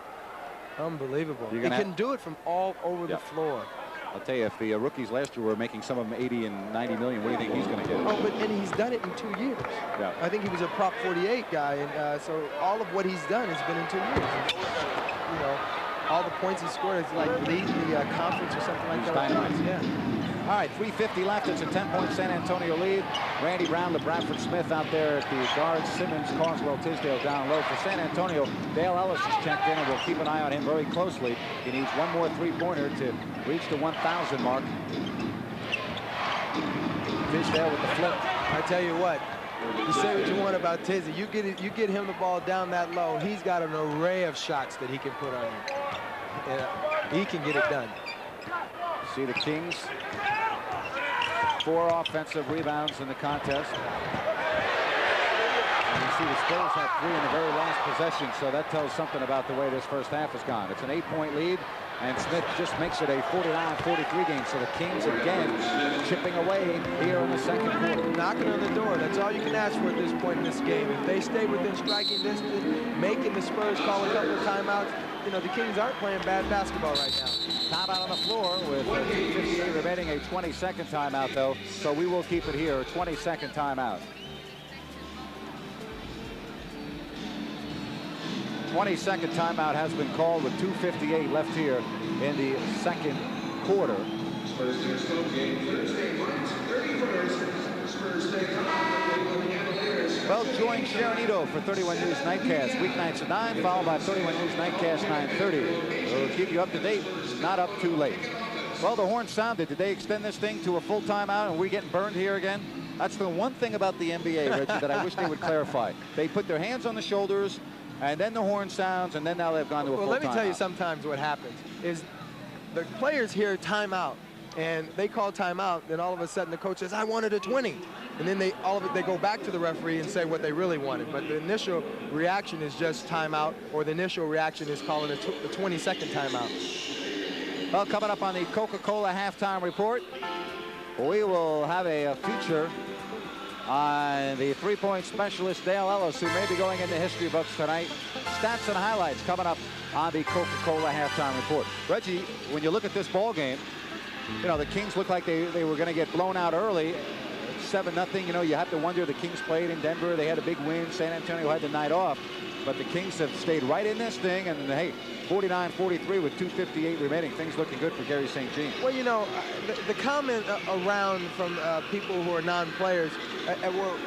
Unbelievable. He can do it from all over the floor. I'll tell you, if the rookies last year were making some of them 80 and 90 million, what do you think he's going to get? Oh, and he's done it in 2 years. Yeah. I think he was a Prop 48 guy, and so all of what he's done has been in 2 years. You know, all the points he scored is like lead the conference or something like that. Dynamite. Yeah. All right, 3:50 left. It's a 10-point San Antonio lead. Randy Brown, LeBradford Smith out there at the guards. Simmons, Carswell, Tisdale down low. For San Antonio, Dale Ellis is checked in, and we'll keep an eye on him very closely. He needs one more three-pointer to reach the 1,000 mark. Tisdale with the flip. I tell you what, you say what you want about Tizzy. You get him the ball down that low, he's got an array of shots that he can put on you. He can get it done. See the Kings. 4 offensive rebounds in the contest. And you see the Spurs had 3 in the very last possession, so that tells something about the way this first half has gone. It's an 8-point lead, and Smith just makes it a 49-43 game. So the Kings again chipping away here in the second quarter. Knocking on the door. That's all you can ask for at this point in this game. If they stay within striking distance, making the Spurs call a couple of timeouts, you know, the Kings aren't playing bad basketball right now. Timeout on the floor with 2:58 remaining, a 20-second timeout, though. So we will keep it here, a 20-second timeout. 20-second timeout has been called with 2:58 left here in the second quarter. Well, join Sharon Ito for 31 News Nightcast, weeknights at 9, followed by 31 News Nightcast 9:30. We'll keep you up to date, not up too late. Well, the horn sounded. Did they extend this thing to a full timeout and we're getting burned here again? That's the one thing about the NBA, Reggie, that I wish they would clarify. They put their hands on the shoulders, and then the horn sounds, and then now they've gone to a full timeout. Well, let me tell you sometimes what happens is the players hear timeout, and they call timeout, then all of a sudden the coach says, I wanted a 20. And then they go back to the referee and say what they really wanted. But the initial reaction is just timeout, or the initial reaction is calling a 20-second timeout. Well, coming up on the Coca-Cola halftime report, we will have a feature on the three-point specialist Dale Ellis, who may be going into history books tonight. Stats and highlights coming up on the Coca-Cola halftime report. Reggie, when you look at this ball game, you know, the Kings look like they were going to get blown out early. 7-0, you know, you have to wonder. The Kings played in Denver. They had a big win. San Antonio had the night off. But the Kings have stayed right in this thing. And, hey, 49-43 with 2:58 remaining. Things looking good for Gary St. Jean. Well, you know, the comment around from people who are non-players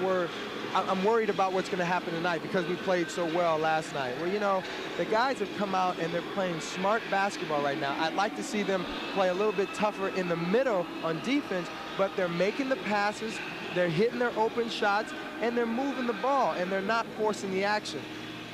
were I'm worried about what's going to happen tonight because we played so well last night. Well, you know, the guys have come out and they're playing smart basketball right now. I'd like to see them play a little bit tougher in the middle on defense, but they're making the passes, they're hitting their open shots, and they're moving the ball, and they're not forcing the action.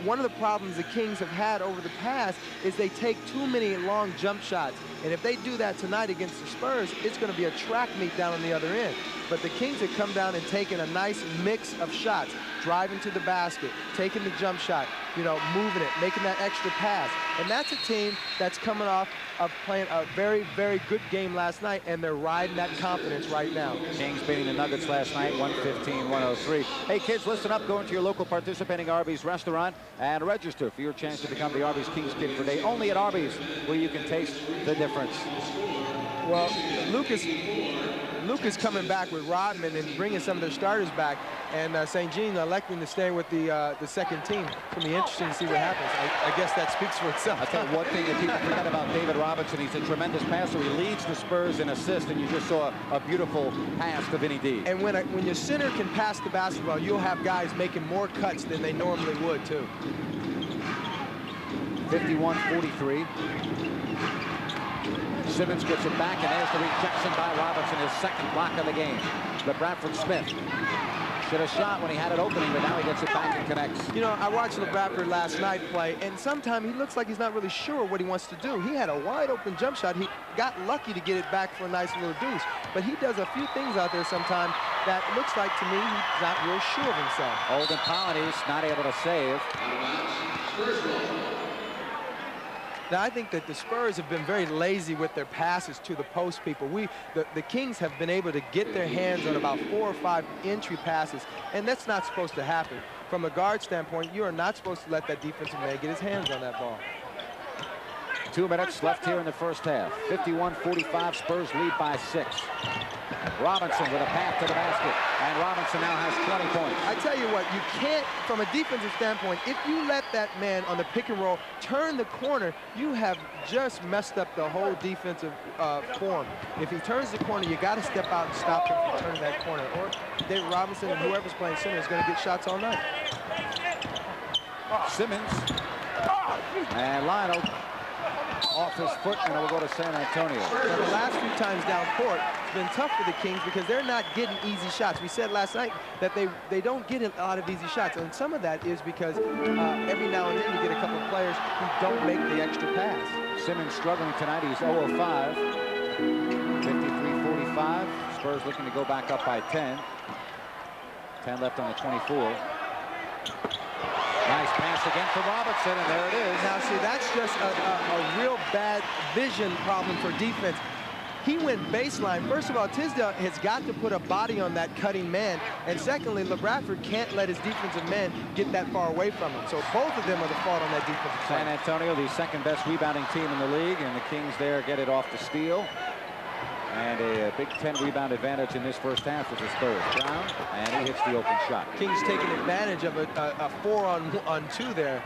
One of the problems the Kings have had over the past is they take too many long jump shots. And if they do that tonight against the Spurs, it's going to be a track meet down on the other end. But the Kings have come down and taken a nice mix of shots, driving to the basket, taking the jump shot, you know, moving it, making that extra pass. And that's a team that's coming off of playing a very, very good game last night, and they're riding that confidence right now. Kings beating the Nuggets last night, 115-103. Hey, kids, listen up. Go into your local participating Arby's restaurant and register for your chance to become the Arby's Kings Kid for Day. Only at Arby's, where you can taste the difference. Well, Luka's coming back with Rodman and bringing some of their starters back, and St. Jean electing to stay with the second team. It's going to be interesting to see what happens. I guess that speaks for itself. I'll tell you one thing that people forget about David Robinson. He's a tremendous passer. He leads the Spurs in assists, and you just saw a beautiful pass to Vinny D. And when your center can pass the basketball, you'll have guys making more cuts than they normally would, too. 51-43. Simmons gets it back, and there's the rejection by Robinson, his second block of the game. LeBradford Smith should have shot when he had it opening, but now he gets it back and connects. You know, I watched LeBradford last night play, and sometimes he looks like he's not really sure what he wants to do. He had a wide open jump shot. He got lucky to get it back for a nice little deuce, but he does a few things out there sometimes that looks like to me he's not real sure of himself. Holden Polynice not able to save. Now, I think that the Spurs have been very lazy with their passes to the post people. The Kings have been able to get their hands on about 4 or 5 entry passes, and that's not supposed to happen. From a guard standpoint, you are not supposed to let that defensive man get his hands on that ball. 2 minutes left here in the first half. 51-45, Spurs lead by 6. Robinson with a path to the basket, and Robinson now has 20 points. I tell you what, you can't, from a defensive standpoint, if you let that man on the pick and roll turn the corner, you have just messed up the whole defensive form. If he turns the corner, you got to step out and stop him from turning that corner, or David Robinson and whoever's playing center is going to get shots all night. Simmons and Lionel off his foot, and it will go to San Antonio. Now, the last few times down court, it's been tough for the Kings because they're not getting easy shots. We said last night that they don't get a lot of easy shots, and some of that is because every now and then you get a couple of players who don't make the extra pass. Simmons struggling tonight. He's 0 of 5. 53-45. Spurs looking to go back up by 10. 10 left on the 24. Nice pass again for Robinson, and there it is. Now, see, that's just a real bad vision problem for defense. He went baseline. First of all, Tisdale has got to put a body on that cutting man. And secondly, LeBradford can't let his defensive man get that far away from him. So both of them are the fault on that defensive side. San Antonio, the second best rebounding team in the league, and the Kings there get it off the steal. And a Big Ten rebound advantage in this first half for the Spurs. Brown, and he hits the open shot. Kings taking advantage of a 4-on-2 there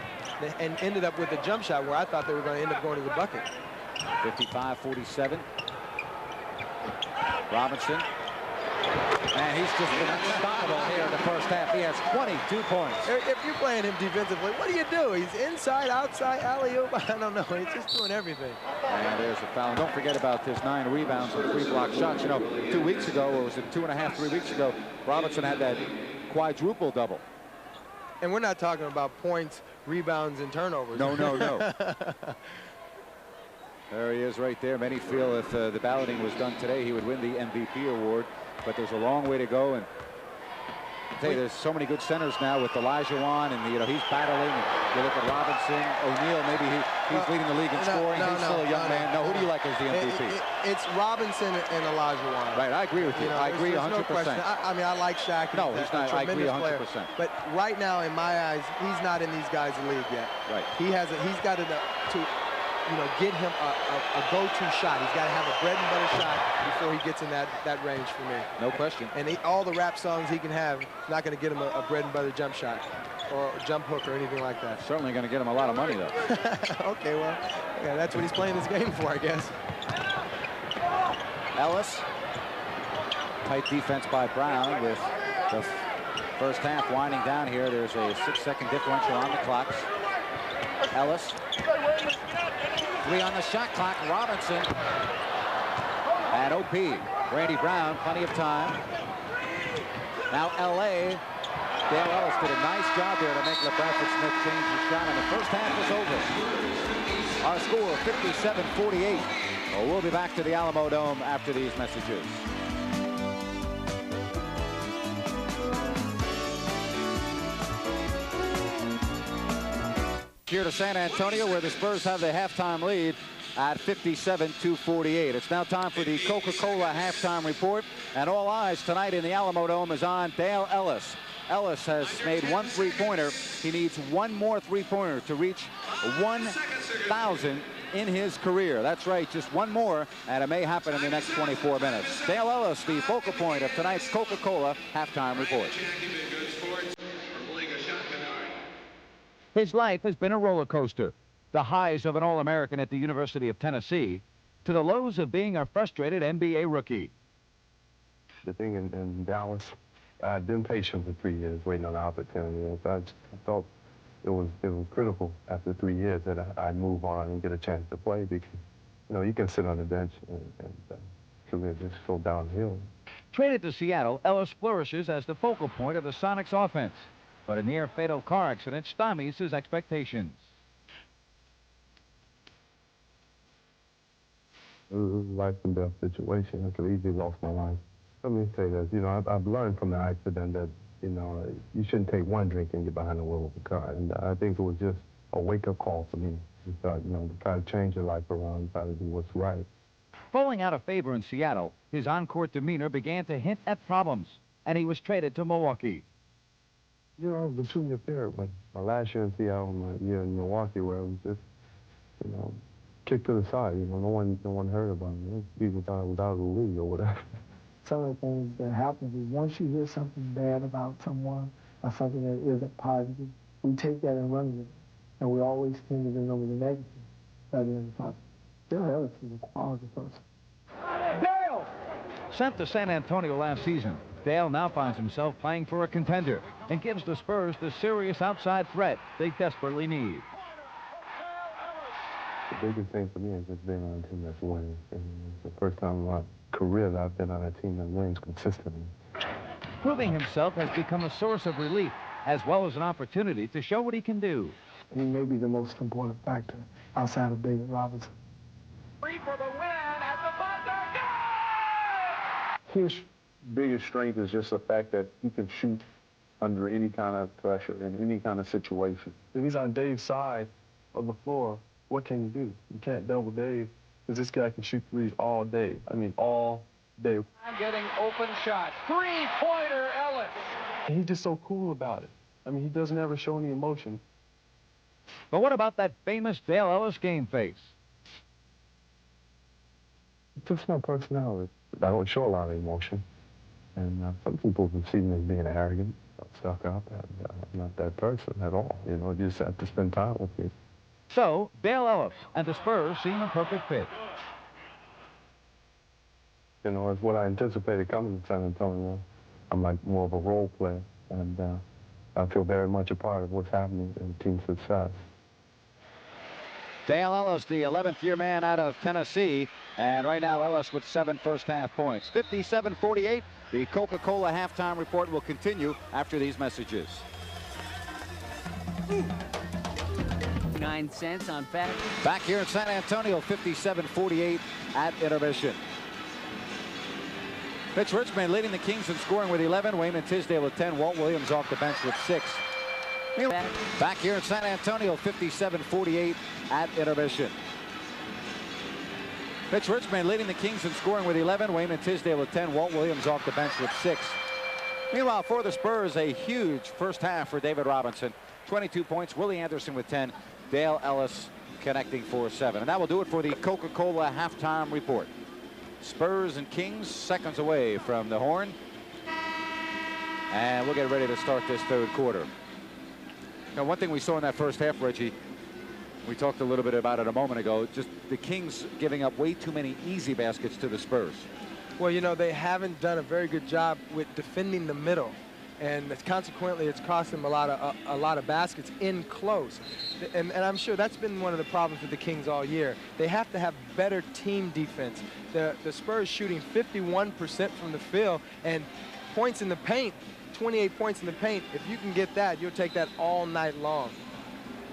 and ended up with a jump shot where I thought they were going to end up going to the bucket. 55-47. Robinson. And he's just been unstoppable here in the first half. He has 22 points. If you're playing him defensively, what do? He's inside, outside, alley-oop. I don't know. He's just doing everything. And there's a foul. Don't forget about his 9 rebounds and 3 block shots. You know, 2 weeks ago, or was it 2.5, 3 weeks ago, Robinson had that quadruple double. And we're not talking about points, rebounds, and turnovers. No. There he is right there. Many feel if the balloting was done today, he would win the MVP award. But there's a long way to go, and I tell you, there's so many good centers now with Elijah Wan, and he's battling. You look at Robinson, O'Neal, maybe he's leading the league in scoring. He's still a young man. No, who do you like as the MVP? It's Robinson and Elijah Wan. Right, I agree with you. I agree 100%. No question. I mean, I like Shaq. No, he's not. I agree 100%. Player. But right now, in my eyes, he's not in these guys' league yet. Right. He's got to get him a go-to shot. He's got to have a bread and butter shot before he gets in that range for me. No question. And all the rap songs he can have, it's not going to get him a bread and butter jump shot or a jump hook or anything like that. Certainly going to get him a lot of money, though. Okay, well, yeah, that's what he's playing this game for, I guess. Ellis. Tight defense by Brown with the first half winding down here. There's a 6-second differential on the clocks. Ellis. 3 on the shot clock. Robinson. And OP. Randy Brown, plenty of time. Now LA. Dale Ellis did a nice job there to make LeBradford Smith change his shot, and the first half is over. Our score 57-48. Well, we'll be back to the Alamo Dome after these messages. Here to San Antonio, where the Spurs have the halftime lead at 57-48. It's now time for the Coca-Cola halftime report, and all eyes tonight in the Alamo Dome is on Dale Ellis. Ellis has made 1 3-pointer. He needs 1 more 3-pointer to reach 1,000 in his career. That's right, just 1 more, and it may happen in the next 24 minutes. Dale Ellis, the focal point of tonight's Coca-Cola halftime report. His life has been a roller coaster. The highs of an All-American at the University of Tennessee to the lows of being a frustrated NBA rookie. The thing in Dallas, I'd been patient for 3 years waiting on the opportunity. I thought it was critical after 3 years that I'd move on and get a chance to play because, you can sit on the bench and career just go downhill. Traded to Seattle, Ellis flourishes as the focal point of the Sonics offense. But a near-fatal car accident stymies his expectations. It was a life and death situation. I could easily lost my life. Let me say this. You know, I've learned from the accident that, you know, you shouldn't take one drink and get behind the wheel of a car. And I think it was just a wake-up call for me. To start, you know, to try to change your life around, try to do what's right. Falling out of favor in Seattle, his on-court demeanor began to hint at problems, and he was traded to Milwaukee. You know, the junior period, my last year in Seattle, my year in Milwaukee, where it was just, you know, kicked to the side. You know, no one heard about me. People thought I was out of the league or whatever. Some of the things that happen is once you hear something bad about someone or something that isn't positive, we take that and run with it. And we always tend to remember the negative rather than the positive. Dale Ellis is a quality person. Dale! Sent to San Antonio last season, Dale now finds himself playing for a contender and gives the Spurs the serious outside threat they desperately need. The biggest thing for me is just being on a team that's winning. And it's the first time in my career that I've been on a team that wins consistently. Proving himself has become a source of relief, as well as an opportunity to show what he can do. He may be the most important factor outside of David Robinson. Free for the win at the buzzer. His biggest strength is just the fact that he can shoot under any kind of pressure in any kind of situation. If he's on Dave's side of the floor, what can you do? You can't double Dave, because this guy can shoot threes all day. I mean, all day. I'm getting open shot. Three-pointer Ellis. And he's just so cool about it. I mean, he doesn't ever show any emotion. But what about that famous Dale Ellis game face? It's just my personality. I don't show a lot of emotion. And some people can see me as being arrogant, stuck up. And, I'm not that person at all. You know, you just have to spend time with me. So, Dale Ellis and the Spurs seem a perfect fit. You know, it's what I anticipated coming to San Antonio. I'm like more of a role player, and I feel very much a part of what's happening in team success. Dale Ellis, the 11th-year man out of Tennessee, and right now Ellis with 7 first-half points. 57-48. The Coca-Cola halftime report will continue after these messages. 9 cents on fat. Back here in San Antonio, 57-48 at intermission. Mitch Richmond leading the Kings in scoring with 11. Wayman Tisdale with 10. Walt Williams off the bench with 6. Back here in San Antonio, 57-48 at intermission. Mitch Richmond leading the Kings in scoring with 11. Wayman Tisdale with 10. Walt Williams off the bench with 6. Meanwhile, for the Spurs, a huge first half for David Robinson. 22 points. Willie Anderson with 10. Dale Ellis connecting for 7. And that will do it for the Coca-Cola halftime report. Spurs and Kings seconds away from the horn. And we'll get ready to start this third quarter. Now, one thing we saw in that first half, Reggie, we talked a little bit about it a moment ago, just the Kings giving up way too many easy baskets to the Spurs. Well, you know, they haven't done a very good job with defending the middle. And consequently, it's cost them a lot of baskets in close. And I'm sure that's been one of the problems with the Kings all year. They have to have better team defense. The Spurs shooting 51% from the field and points in the paint, 28 points in the paint. If you can get that, you'll take that all night long.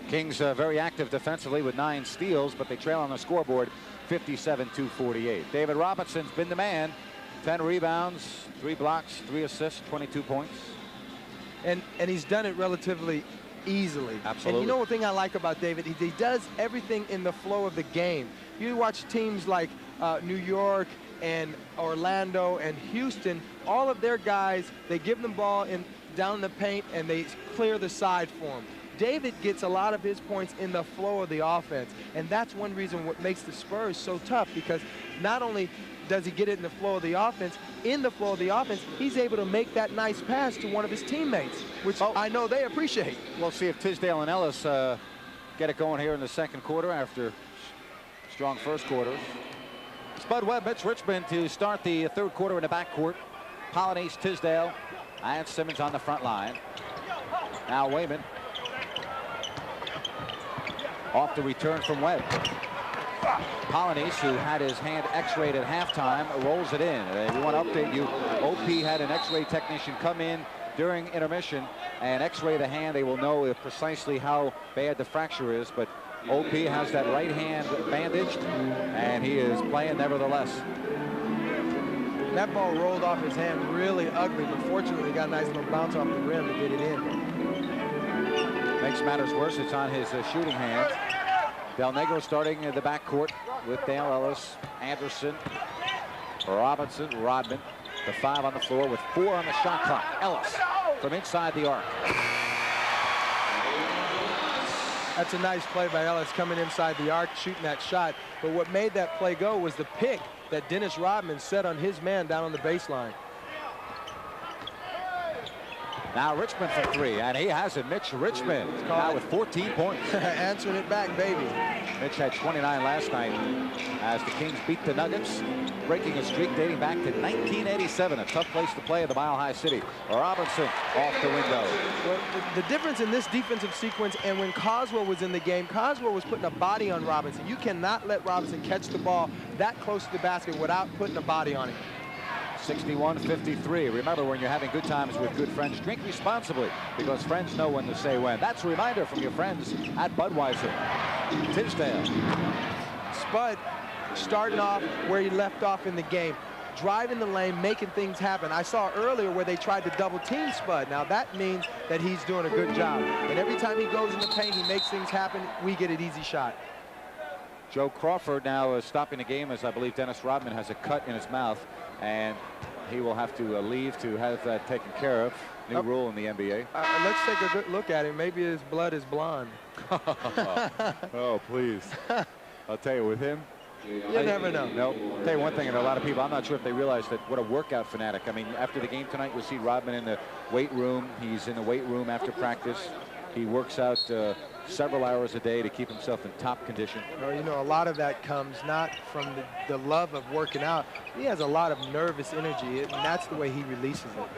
Kings very active defensively with 9 steals, but they trail on the scoreboard 57-48. David Robinson's been the man. 10 rebounds, 3 blocks, 3 assists, 22 points. And he's done it relatively easily. Absolutely. And you know what thing I like about David? He does everything in the flow of the game. You watch teams like New York and Orlando and Houston, all of their guys, they give them ball down the paint and they clear the side for them. David gets a lot of his points in the flow of the offense, and that's one reason what makes the Spurs so tough, because not only does he get it in the flow of the offense, he's able to make that nice pass to one of his teammates, which I know they appreciate. We'll see if Tisdale and Ellis get it going here in the second quarter after strong first quarters. Spud Webb, Mitch Richmond to start the third quarter in the backcourt. Polynice, Tisdale, and Simmons on the front line. Now Wayman. Off the return from Webb. Polynice, who had his hand x-rayed at halftime, rolls it in. We want to update you. OP had an x-ray technician come in during intermission and x-ray the hand. They will know precisely how bad the fracture is, but OP has that right hand bandaged, and he is playing nevertheless. And that ball rolled off his hand really ugly, but fortunately he got a nice little bounce off the rim to get it in. Makes matters worse, it's on his shooting hand. Del Negro starting in the backcourt with Dale Ellis, Anderson, Robinson, Rodman. The 5 on the floor with 4 on the shot clock. Ellis from inside the arc. That's a nice play by Ellis, coming inside the arc, shooting that shot. But what made that play go was the pick that Dennis Rodman set on his man down on the baseline. Now Richmond from 3, and he has it. Mitch Richmond now with 14 points. Answering it back, baby. Mitch had 29 last night as the Kings beat the Nuggets, breaking a streak dating back to 1987. A tough place to play in the Mile High City. Robinson off the window. Well, the difference in this defensive sequence and when Coswell was in the game, Coswell was putting a body on Robinson. You cannot let Robinson catch the ball that close to the basket without putting a body on him. 61-53. Remember, when you're having good times with good friends, drink responsibly, because friends know when to say when. That's a reminder from your friends at Budweiser. Tisdale. Spud starting off where he left off in the game, driving the lane, making things happen. I saw earlier where they tried to double team Spud. Now that means that he's doing a good job. And every time he goes in the paint, he makes things happen. We get an easy shot. Joe Crawford now is stopping the game, as I believe Dennis Rodman has a cut in his mouth, and he will have to leave to have that taken care of. New rule in the NBA. Let's take a good look at him. Maybe his blood is blonde. Oh, please. I'll tell you, with him, you never know. No. I'll tell you one thing, and a lot of people, I'm not sure if they realize that what a workout fanatic. I mean, after the game tonight, you'll see Rodman in the weight room. He's in the weight room after practice. He works out several hours a day to keep himself in top condition. Well, you know, a lot of that comes not from the love of working out. He has a lot of nervous energy, and that's the way he releases it.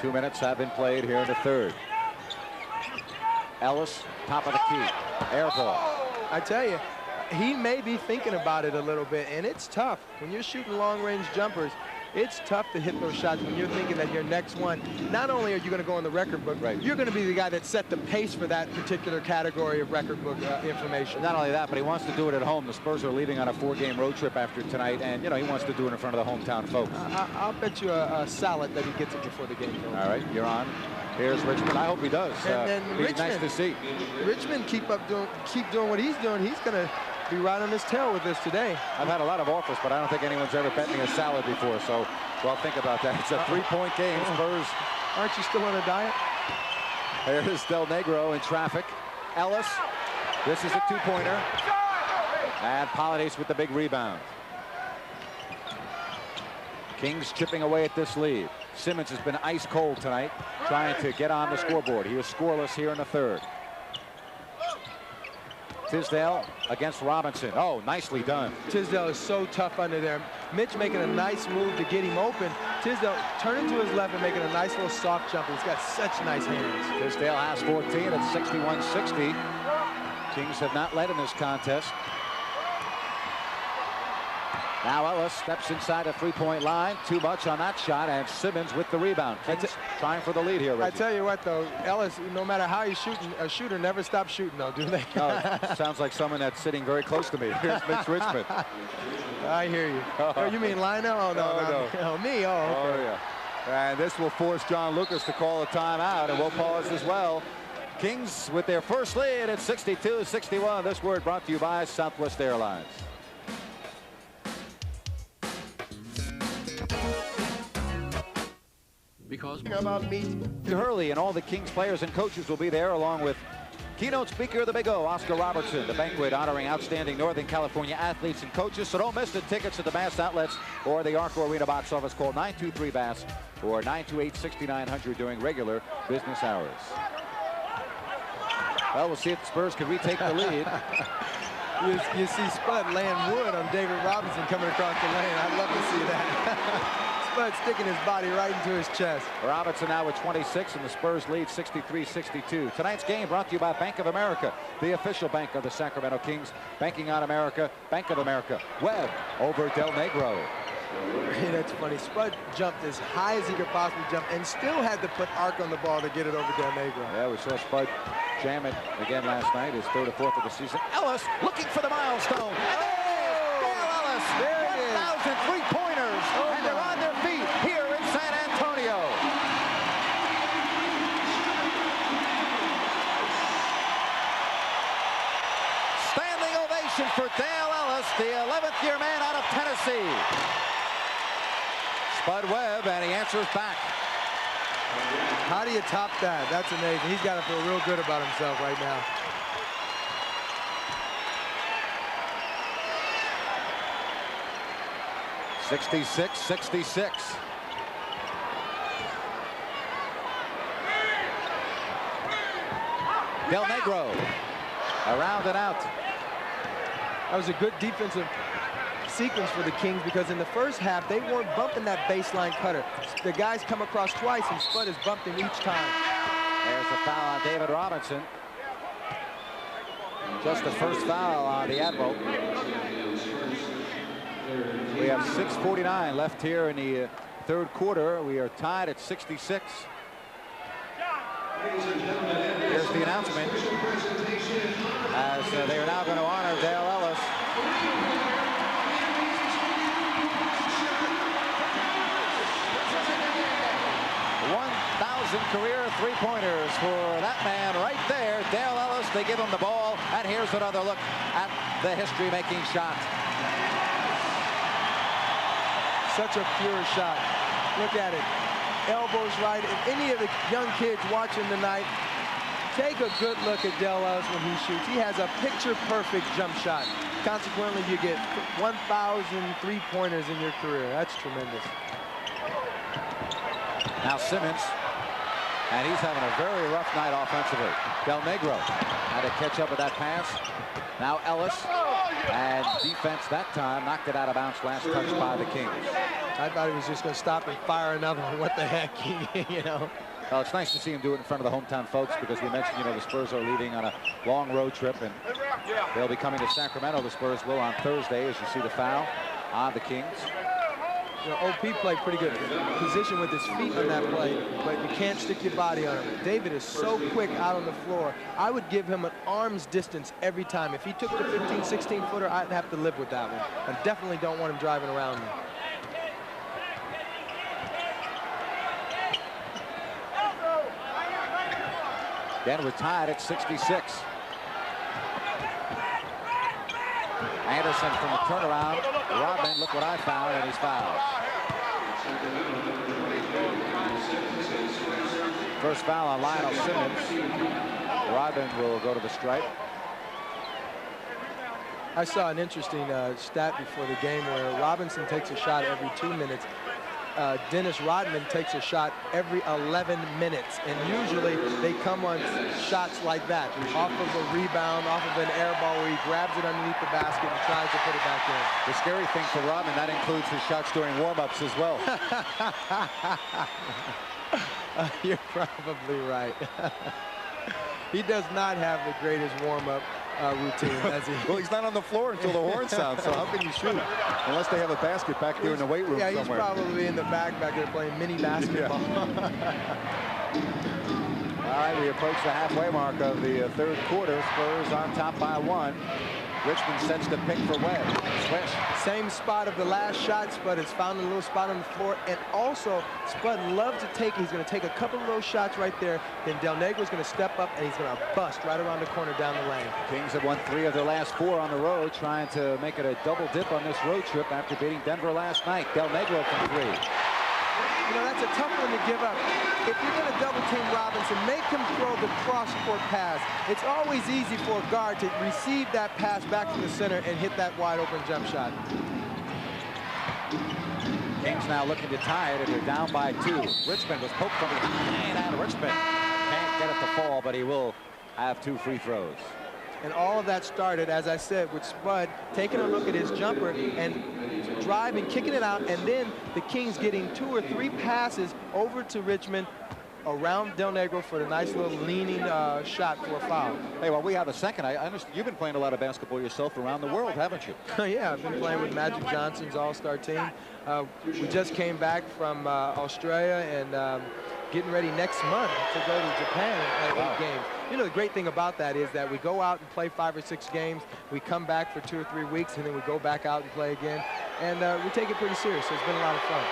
2 minutes have been played here in the third. Ellis, top of the key. Air ball. I tell you, he may be thinking about it a little bit, and it's tough. When you're shooting long-range jumpers, it's tough to hit those shots when you're thinking that your next one, not only are you going to go in the record book, right, you're going to be the guy that set the pace for that particular category of record book information. Not only that, but he wants to do it at home. The Spurs are leaving on a 4-game road trip after tonight, and, you know, he wants to do it in front of the hometown folks. I'll bet you a salad that he gets it before the game goes. All right, you're on. Here's Richmond. I hope he does. And Richmond, nice to see. Richmond keep doing what he's doing. He's going to be right on his tail with this today. I've had a lot of offers, but I don't think anyone's ever bet me a salad before, so well, think about that. It's a 3-point game. Spurs. Aren't you still on a diet? Here's Del Negro in traffic. Ellis. This is a 2-pointer. And Polides with the big rebound. Kings chipping away at this lead. Simmons has been ice cold tonight, trying to get on the scoreboard. He was scoreless here in the third. Tisdale against Robinson. Oh, nicely done. Tisdale is so tough under there. Mitch making a nice move to get him open. Tisdale turning to his left and making a nice little soft jump. He's got such nice hands. Tisdale has 14 at 61-60. Kings have not led in this contest. Now Ellis steps inside the 3-point line. Too much on that shot, and Simmons with the rebound. Kings trying for the lead here, Reggie. I tell you what, though, Ellis, no matter how he's shooting, a shooter never stops shooting, though, do they? No, sounds like someone that's sitting very close to me. Here's Mitch Richmond. I hear you. Oh, you mean Lionel? Oh, no. Oh, me? Oh, okay. Oh, yeah. And this will force John Lucas to call a timeout, and we'll pause as well. Kings with their first lead at 62-61. This word brought to you by Southwest Airlines. Because about me, Hurley and all the Kings players and coaches will be there, along with keynote speaker of the Big O, Oscar Robertson. The banquet honoring outstanding Northern California athletes and coaches. So don't miss it. Tickets at the Bass outlets or the Arco Arena box office. Call 923-BASS or 928-6900 during regular business hours. Well, we'll see if the Spurs can retake the lead. You see Spud laying wood on David Robinson coming across the lane. I'd love to see that. Spud sticking his body right into his chest. Robinson now with 26, and the Spurs lead 63-62. Tonight's game brought to you by Bank of America, the official bank of the Sacramento Kings. Banking on America, Bank of America. Webb over Del Negro. Hey, that's funny. Spud jumped as high as he could possibly jump and still had to put arc on the ball to get it over Del Negro. Yeah, we saw Spud jam it again last night, his 3rd or 4th of the season. Ellis looking for the milestone. And there it is! Dale Ellis. 1,000 three-pointers, and they're on their feet here in San Antonio. Standing ovation for Dale Ellis, the 11th year man out of Tennessee. Spud Webb, and he answers back. How do you top that? That's amazing. He's got to feel real good about himself right now. .66. Del Negro around and out. That was a good defensive sequence for the Kings, because in the first half they weren't bumping that baseline cutter. The guys come across twice and Spud has bumped him each time. There's a foul on David Robinson. Just the first foul on the Admiral. We have 6:49 left here in the third quarter. We are tied at 66. Here's the announcement as they are now going to honor Dale Ellis. 1,000 career three-pointers for that man right there, Dale Ellis. They give him the ball, and here's another look at the history-making shot. Such a pure shot. Look at it. Elbows right. If any of the young kids watching tonight, take a good look at Dale Ellis when he shoots. He has a picture-perfect jump shot. Consequently, you get 1,000 three-pointers in your career. That's tremendous. Now Simmons, and he's having a very rough night offensively. Del Negro had to catch up with that pass. Now Ellis, and defense that time knocked it out of bounds. Last touch by the Kings. I thought he was just going to stop and fire another one. What the heck, you know? Well, it's nice to see him do it in front of the hometown folks, because we mentioned, you know, the Spurs are leaving on a long road trip, and they'll be coming to Sacramento. The Spurs will on Thursday, as you see the foul on the Kings. You know, OP played pretty good position with his feet on that play, but you can't stick your body on him. David is so quick out on the floor. I would give him an arm's distance every time. If he took the 15, 16-footer, I'd have to live with that one. I definitely don't want him driving around me. Then we're tied at 66. Anderson from the turnaround. Rodman, look what I found, and he's fouled. First foul on Lionel Simmons. Rodman will go to the stripe. I saw an interesting stat before the game where Robinson takes a shot every 2 minutes. Dennis Rodman takes a shot every 11 minutes, and usually they come on shots like that, off of a rebound, off of an air ball where he grabs it underneath the basket and tries to put it back in. The scary thing for Rodman, that includes his shots during warm-ups as well. You're probably right. He does not have the greatest warm-up routine, does he? Well, he's not on the floor until the horn sounds, so how can you shoot? Unless they have a basket back there in the weight room somewhere. Yeah, he's probably in the back there playing mini basketball. All right, we approach the halfway mark of the third quarter. Spurs on top by 1. Richmond sets the pick for Webb. Swish. Same spot of the last shot. Spud has found a little spot on the floor. And also, Spud loves to take, he's going to take a couple of those shots right there. Then Del Negro's going to step up, and he's going to bust right around the corner down the lane. Kings have won 3 of their last 4 on the road, trying to make it a double dip on this road trip after beating Denver last night. Del Negro from 3. You know, that's a tough one to give up. If you're going to double team Robinson, make him throw the cross-court pass. It's always easy for a guard to receive that pass back from the center and hit that wide-open jump shot. Kings now looking to tie it, and they're down by 2. Richmond was poked from behind, and Richmond can't get it to fall, but he will have 2 free throws. And all of that started, as I said, with Spud taking a look at his jumper and driving, kicking it out, and then the Kings getting 2 or 3 passes over to Richmond around Del Negro for the nice little leaning shot for a foul. Hey, well, we have a second. I understand you've been playing a lot of basketball yourself around the world, haven't you? Yeah, I've been playing with Magic Johnson's all-star team. We just came back from Australia and getting ready next month to go to Japan and play 8 games. You know, the great thing about that is that we go out and play 5 or 6 games. We come back for 2 or 3 weeks, and then we go back out and play again. And we take it pretty serious, so it's been a lot of fun.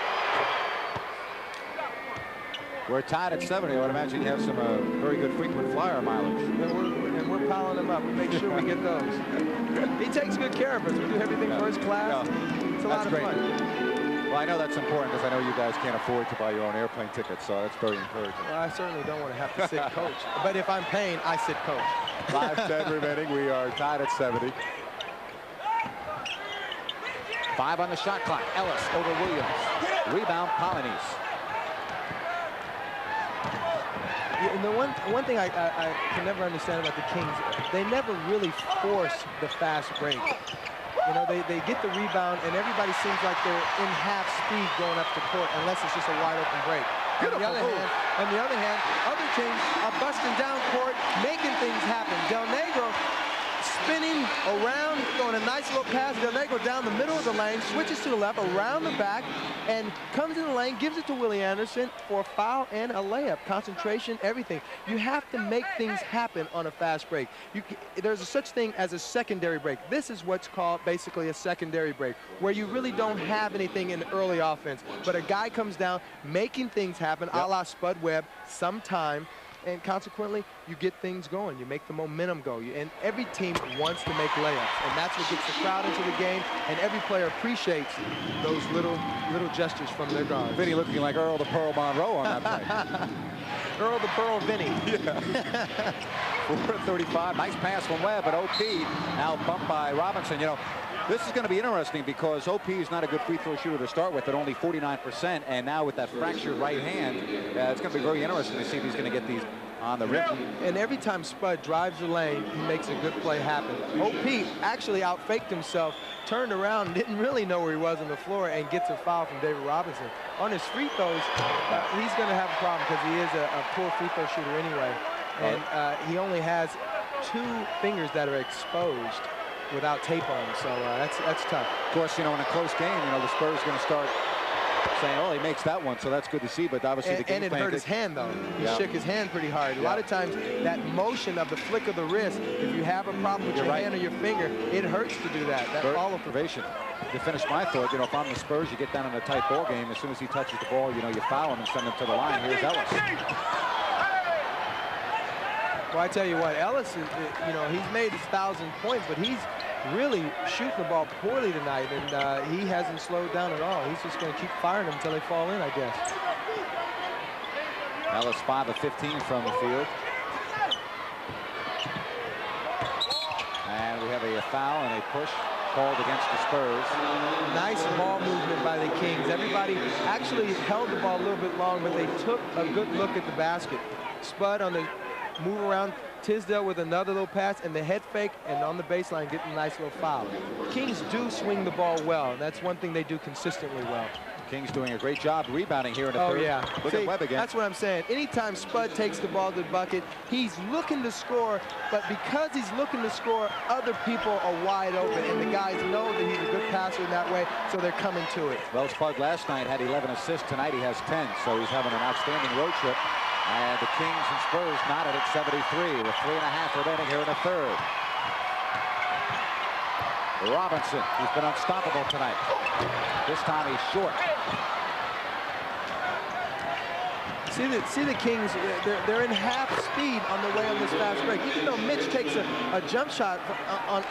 We're tied at 70. I would imagine you have some very good frequent flyer mileage. And we're piling them up. We make sure we get those. He takes good care of us. We do everything first class. It's a lot of fun. Well, I know that's important because I know you guys can't afford to buy your own airplane tickets, so that's very encouraging. Well, I certainly don't want to have to sit coach. But if I'm paying, I sit coach. 5:10 remaining. We are tied at 70. 5 on the shot clock. Ellis over Williams. Rebound, Polynese. And the one thing I can never understand about the Kings, they never really force the fast break. You know, they get the rebound, and everybody seems like they're in half speed going up the court, unless it's just a wide open break. On the other hand, other teams are busting down court, making things happen. Del Negro spinning around, throwing a nice little pass. Del Negro down the middle of the lane, switches to the left, around the back, and comes in the lane, gives it to Willie Anderson for a foul and a layup. Concentration, everything. You have to make things happen on a fast break. There's a such thing as a secondary break. This is what's called basically a secondary break, where you really don't have anything in early offense, but a guy comes down, making things happen, a la Spud Webb, sometime, and consequently, you get things going. You make the momentum go. And every team wants to make layups, and that's what gets the crowd into the game, and every player appreciates those little gestures from their guards. Vinny looking like Earl the Pearl Monroe on that play. Earl the Pearl Vinny. Yeah. 4:35. Nice pass from Webb, but OP now bumped by Robinson. You know, this is going to be interesting because OP is not a good free throw shooter to start with at only 49%, and now with that fractured right hand, it's going to be very interesting to see if he's going to get these on the rim. And every time Spud drives the lane, he makes a good play happen. OP actually out-faked himself, turned around, and didn't really know where he was on the floor, and gets a foul from David Robinson. On his free throws, he's going to have a problem because he is a poor free throw shooter anyway. And he only has 2 fingers that are exposed without tape on him, so that's tough. Of course, you know, in a close game, you know, the Spurs are going to start saying, oh, he makes that one, so that's good to see, but obviously the game plan... And it hurt his hand, though. He shook his hand pretty hard. A lot of times, that motion of the flick of the wrist, if you have a problem with your hand or your finger, it hurts to do that. That follow privation. To finish my thought, you know, if I'm the Spurs, you get down in a tight ball game, as soon as he touches the ball, you know, you foul him and send him to the line. Here's Ellis. Well, I tell you what, Ellis, you know, he's made his 1,000 points, but he's really shooting the ball poorly tonight, and he hasn't slowed down at all. He's just going to keep firing them until they fall in, I guess. Ellis 5 of 15 from the field. And we have a foul and a push called against the Spurs. Nice ball movement by the Kings. Everybody actually held the ball a little bit long, but they took a good look at the basket. Spud on the move around, Tisdale with another little pass, and the head fake, and on the baseline getting a nice little foul. Kings do swing the ball well. That's one thing they do consistently well. Kings doing a great job rebounding here in the third. Oh, yeah. Look at Webb again. That's what I'm saying. Anytime Spud takes the ball to the bucket, he's looking to score, but because he's looking to score, other people are wide open, and the guys know that he's a good passer in that way, so they're coming to it. Well, Spud last night had 11 assists. Tonight he has 10, so he's having an outstanding road trip. And the Kings and Spurs knotted at 73 with 3.5 remaining here in the third. Robinson, who's been unstoppable tonight. This time he's short. See the Kings, they're in half speed on the way on this fast break. Even though Mitch takes a jump shot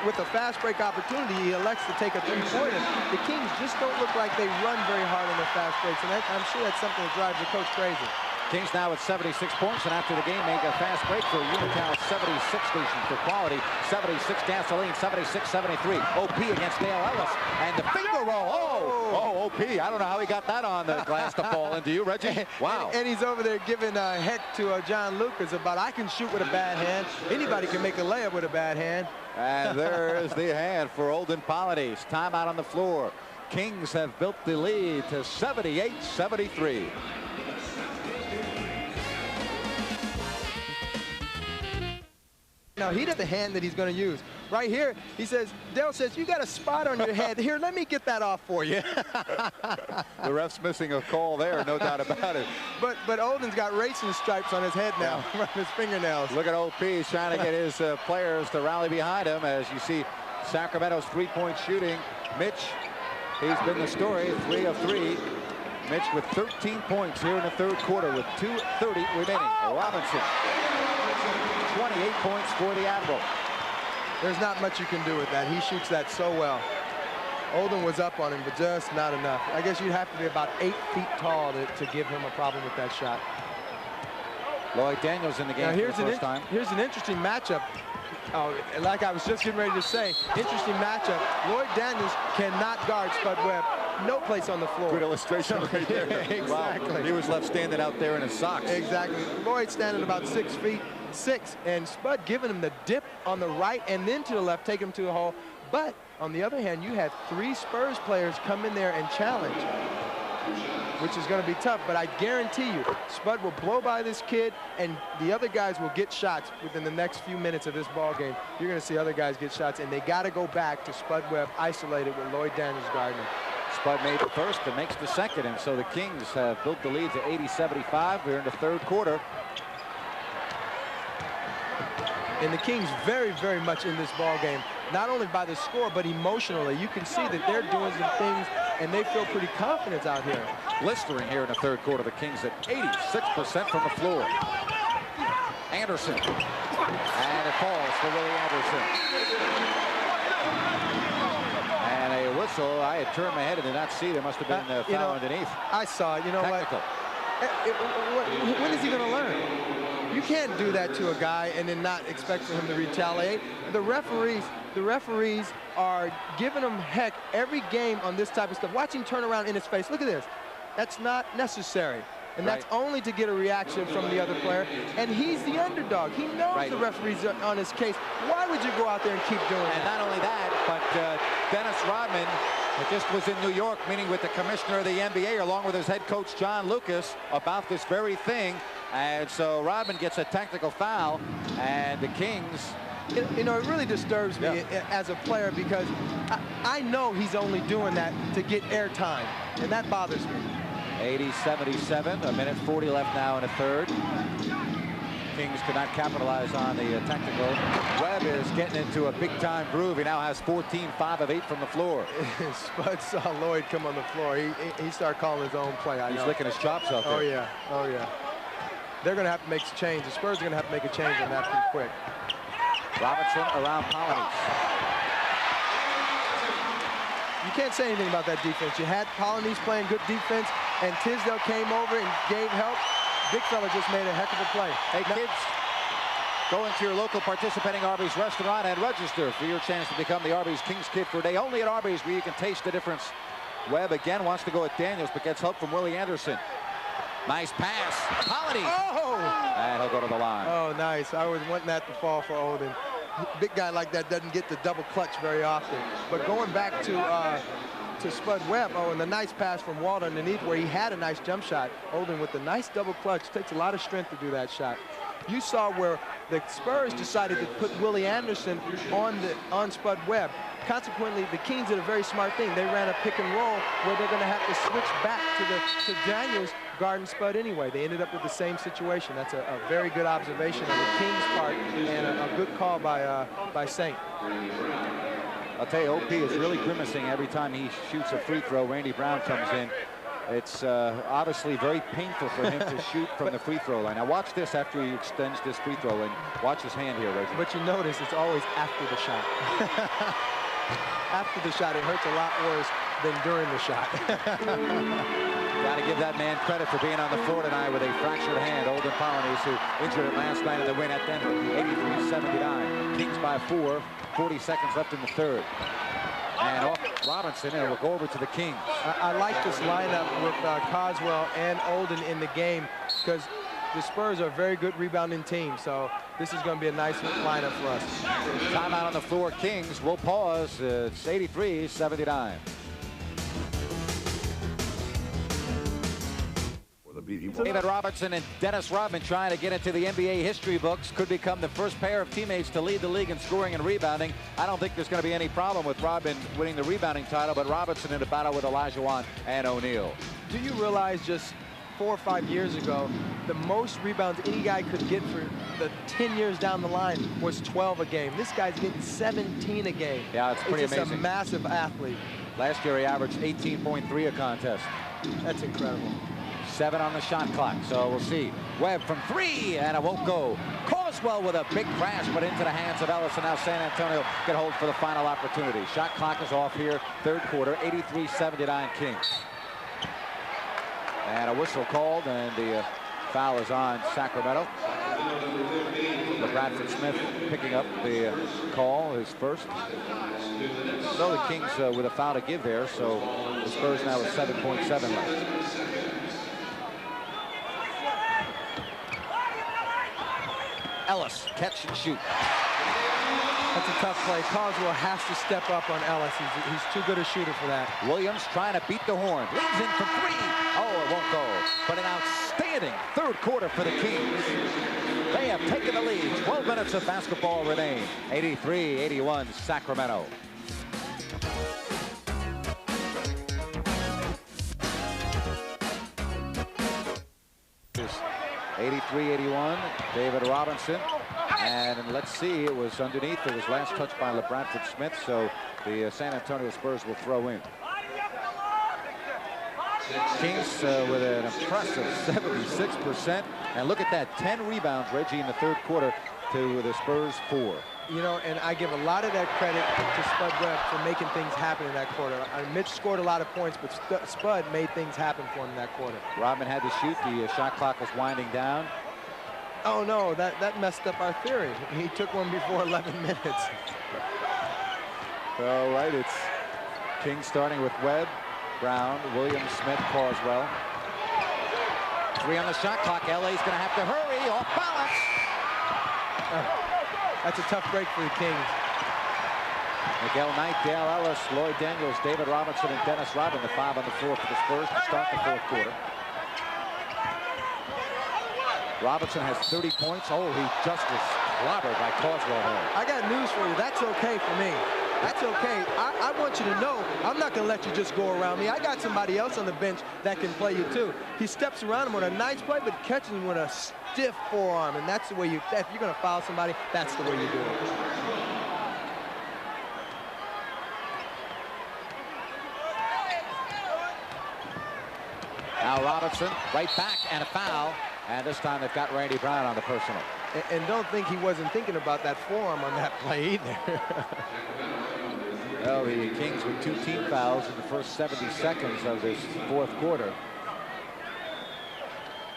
with a fast break opportunity, he elects to take a three-pointer. The Kings just don't look like they run very hard on their fast breaks, and I'm sure that's something that drives the coach crazy. Kings now at 76 points, and after the game, make a fast break for Unical 76 station for quality. 76 gasoline, 76-73. OP against Dale Ellis, and the finger roll. Oh, OP. I don't know how he got that on the glass to fall into you, Reggie. Wow. And he's over there giving a heck to John Lucas about, I can shoot with a bad hand. Anybody can make a layup with a bad hand. And there is the hand for Olden Polynese. Timeout on the floor. Kings have built the lead to 78-73. Now, he does the hand that he's going to use. right here, he says, Dale says, you got a spot on your head. Here, let me get that off for you. The ref's missing a call there, no doubt about it. But Olden's got racing stripes on his head now, from his fingernails. Look at OP. He's trying to get his players to rally behind him. As you see, Sacramento's three-point shooting. Mitch, he's been the story, 3 of 3. Mitch with 13 points here in the third quarter with 2:30 remaining. Robinson, 28 points for the Admiral. There's not much you can do with that. He shoots that so well. Olden was up on him, but just not enough. I guess you'd have to be about 8 feet tall to give him a problem with that shot. Lloyd Daniels in the game for the first time. Here's an interesting matchup. Oh, like I was just getting ready to say, interesting matchup. Lloyd Daniels cannot guard Spud Webb. No place on the floor. Good illustration right there. Exactly. Wow. He was left standing out there in his socks. Exactly. Lloyd standing about 6'6", and Spud giving him the dip on the right and then to the left, taking him to the hole. But on the other hand, you had 3 Spurs players come in there and challenge, which is going to be tough. But I guarantee you, Spud will blow by this kid, and the other guys will get shots within the next few minutes of this ball game. You're going to see other guys get shots, and they got to go back to Spud Webb isolated with Lloyd Daniels guarding him. Spud made the first and makes the second, and so the Kings have built the lead to 80-75. We're in the third quarter. And the Kings very, very much in this ball game, not only by the score, but emotionally. You can see that they're doing some things, and they feel pretty confident out here. Blistering here in the third quarter. The Kings at 86% from the floor. Anderson. And it falls for Willie Anderson. And a whistle. I had turned my head and did not see. There must have been a foul underneath. I saw it. You know Technical. what? When is he going to learn? You can't do that to a guy and then not expect for him to retaliate. The referees are giving him heck every game on this type of stuff. Watch him turn around in his face. Look at this. That's not necessary. And that's only to get a reaction from the other player. And he's the underdog. He knows the referee's on his case. Why would you go out there and keep doing it? And not only that, but Dennis Rodman just was in New York meeting with the commissioner of the NBA along with his head coach John Lucas about this very thing. And so Rodman gets a technical foul, and the Kings... You know, it really disturbs me as a player because I know he's only doing that to get airtime, and that bothers me. 80-77, a minute 40 left now in the third. Kings could not capitalize on the technical. Webb is getting into a big-time groove. He now has 14, 5 of 8 from the floor. Spud saw Lloyd come on the floor. He started calling his own play. He's licking his chops out there. Oh, yeah. Oh, yeah. They're going to have to make a change. The Spurs are going to have to make a change on that pretty quick. Robinson around Polynice. You can't say anything about that defense. You had Polynice playing good defense, and Tisdale came over and gave help. Big fella just made a heck of a play. Hey, kids, go into your local participating Arby's restaurant and register for your chance to become the Arby's Kings Kid for a day. Only at Arby's where you can taste the difference. Webb again wants to go at Daniels, but gets help from Willie Anderson. Nice pass. Polynice. Oh! And he'll go to the line. Oh, nice. I was wanting that to fall for Olden. Big guy like that doesn't get the double clutch very often. But going back to Spud Webb, and the nice pass from Walt underneath where he had a nice jump shot. Olden with the nice double clutch. Takes a lot of strength to do that shot. You saw where the Spurs decided to put Willie Anderson on Spud Webb. Consequently, the Kings did a very smart thing. They ran a pick and roll where they're going to have to switch back to Daniels guarding Spud anyway. They ended up with the same situation. That's a very good observation on the Kings' part and a good call by Saint. I'll tell you, OP is really grimacing every time he shoots a free throw. Randy Brown comes in. It's obviously very painful for him to shoot from the free throw line. Now watch this after he extends this free throw, and watch his hand here, Reggie. But you notice it's always after the shot. After the shot, it hurts a lot worse than during the shot. Got to give that man credit for being on the floor tonight with a fractured hand. Olden Polynice, who injured it last night in the win at Denver, 83-79. Kings by 4, 40 seconds left in the third. And off Robinson, and we'll go over to the Kings. I like this lineup with Coswell and Olden in the game because the Spurs are a very good rebounding team, so this is going to be a nice lineup for us. Timeout on the floor, Kings. We'll pause. It's 83-79. For the David Robinson and Dennis Rodman trying to get into the NBA history books. Could become the first pair of teammates to lead the league in scoring and rebounding. I don't think there's going to be any problem with Rodman winning the rebounding title, but Robinson in a battle with Olajuwon and O'Neal. Do you realize just 4 or 5 years ago, the most rebounds any guy could get for the 10 years down the line was 12 a game. This guy's getting 17 a game. Yeah, it's pretty amazing. He's a massive athlete. Last year he averaged 18.3 a contest. That's incredible. 7 on the shot clock, so we'll see. Webb from 3, and it won't go. Carswell with a big crash, but into the hands of Ellis, and now San Antonio can hold for the final opportunity. Shot clock is off here, third quarter, 83-79 Kings. And a whistle called, and the foul is on Sacramento. Bradford Smith picking up the call, his first. So the Kings with a foul to give there, so the Spurs now with 7.7 left. Ellis, catch and shoot. That's a tough play. Carswell has to step up on Ellis. He's too good a shooter for that. Williams trying to beat the horn. Leads in for 3. Oh, it won't go. But an outstanding third quarter for the Kings. They have taken the lead. 12 minutes of basketball remain. 83-81 Sacramento. This 83-81, David Robinson. And let's see, it was underneath. It was last touched by Bradford Smith, so the San Antonio Spurs will throw in. Kings with an impressive 76%. And look at that, 10 rebounds, Reggie, in the third quarter to the Spurs 4. You know, and I give a lot of that credit to Spud Webb for making things happen in that quarter. Mitch scored a lot of points, but Spud made things happen for him in that quarter. Rodman had to shoot. The shot clock was winding down. Oh, no, that messed up our theory. He took one before 11 minutes. All right, it's Kings starting with Webb, Brown, Williams, Smith, Carswell. 3 on the shot clock. LA's going to have to hurry, off balance. That's a tough break for the Kings. Miguel Knight, Dale Ellis, Lloyd Daniels, David Robinson, and Dennis Rodman, the 5 on the floor for the Spurs to start the fourth quarter. Robinson has 30 points. Oh, he just was clobbered by Carswell here. I got news for you. That's okay for me. That's okay. I want you to know I'm not going to let you just go around me. I got somebody else on the bench that can play you too. He steps around him with a nice play, but catches him with a stiff forearm, and that's the way you, if you're going to foul somebody, that's the way you do it. Now Robinson, right back, and a foul. And this time they've got Randy Brown on the personal. And don't think he wasn't thinking about that forearm on that play either. Well, the Kings with 2 team fouls in the first 70 seconds of this fourth quarter.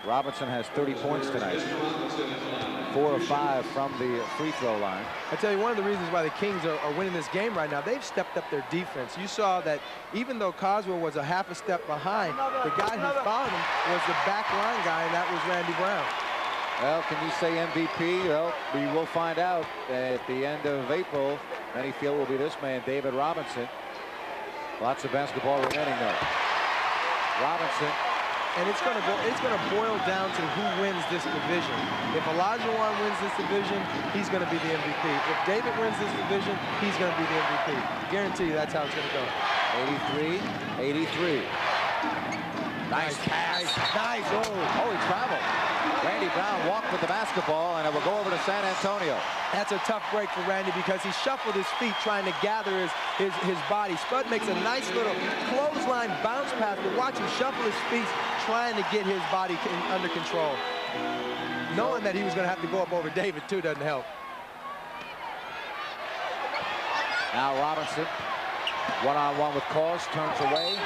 Robinson has 30 points tonight. 4 of 5 from the free throw line. I tell you, one of the reasons why the Kings are winning this game right now, they've stepped up their defense. You saw that even though Carswell was a half a step behind, the guy who fouled him was the back line guy, and that was Randy Brown. Well, can you say MVP? Well, we will find out at the end of April. Many feel will be this man, David Robinson. Lots of basketball remaining though. Robinson. And it's going to boil down to who wins this division. If Olajuwon wins this division, he's going to be the MVP. If David wins this division, he's going to be the MVP. Guarantee you that's how it's going to go. 83-83. Nice pass. Nice. Oh, he traveled. Randy Brown walked with the basketball, and it will go over to San Antonio. That's a tough break for Randy because he shuffled his feet trying to gather his body. Spud makes a nice little clothesline bounce pass, but watch him shuffle his feet trying to get his body under control. Knowing that he was going to have to go up over David, too, doesn't help. Now Robinson, one-on-one with Cause, turns away.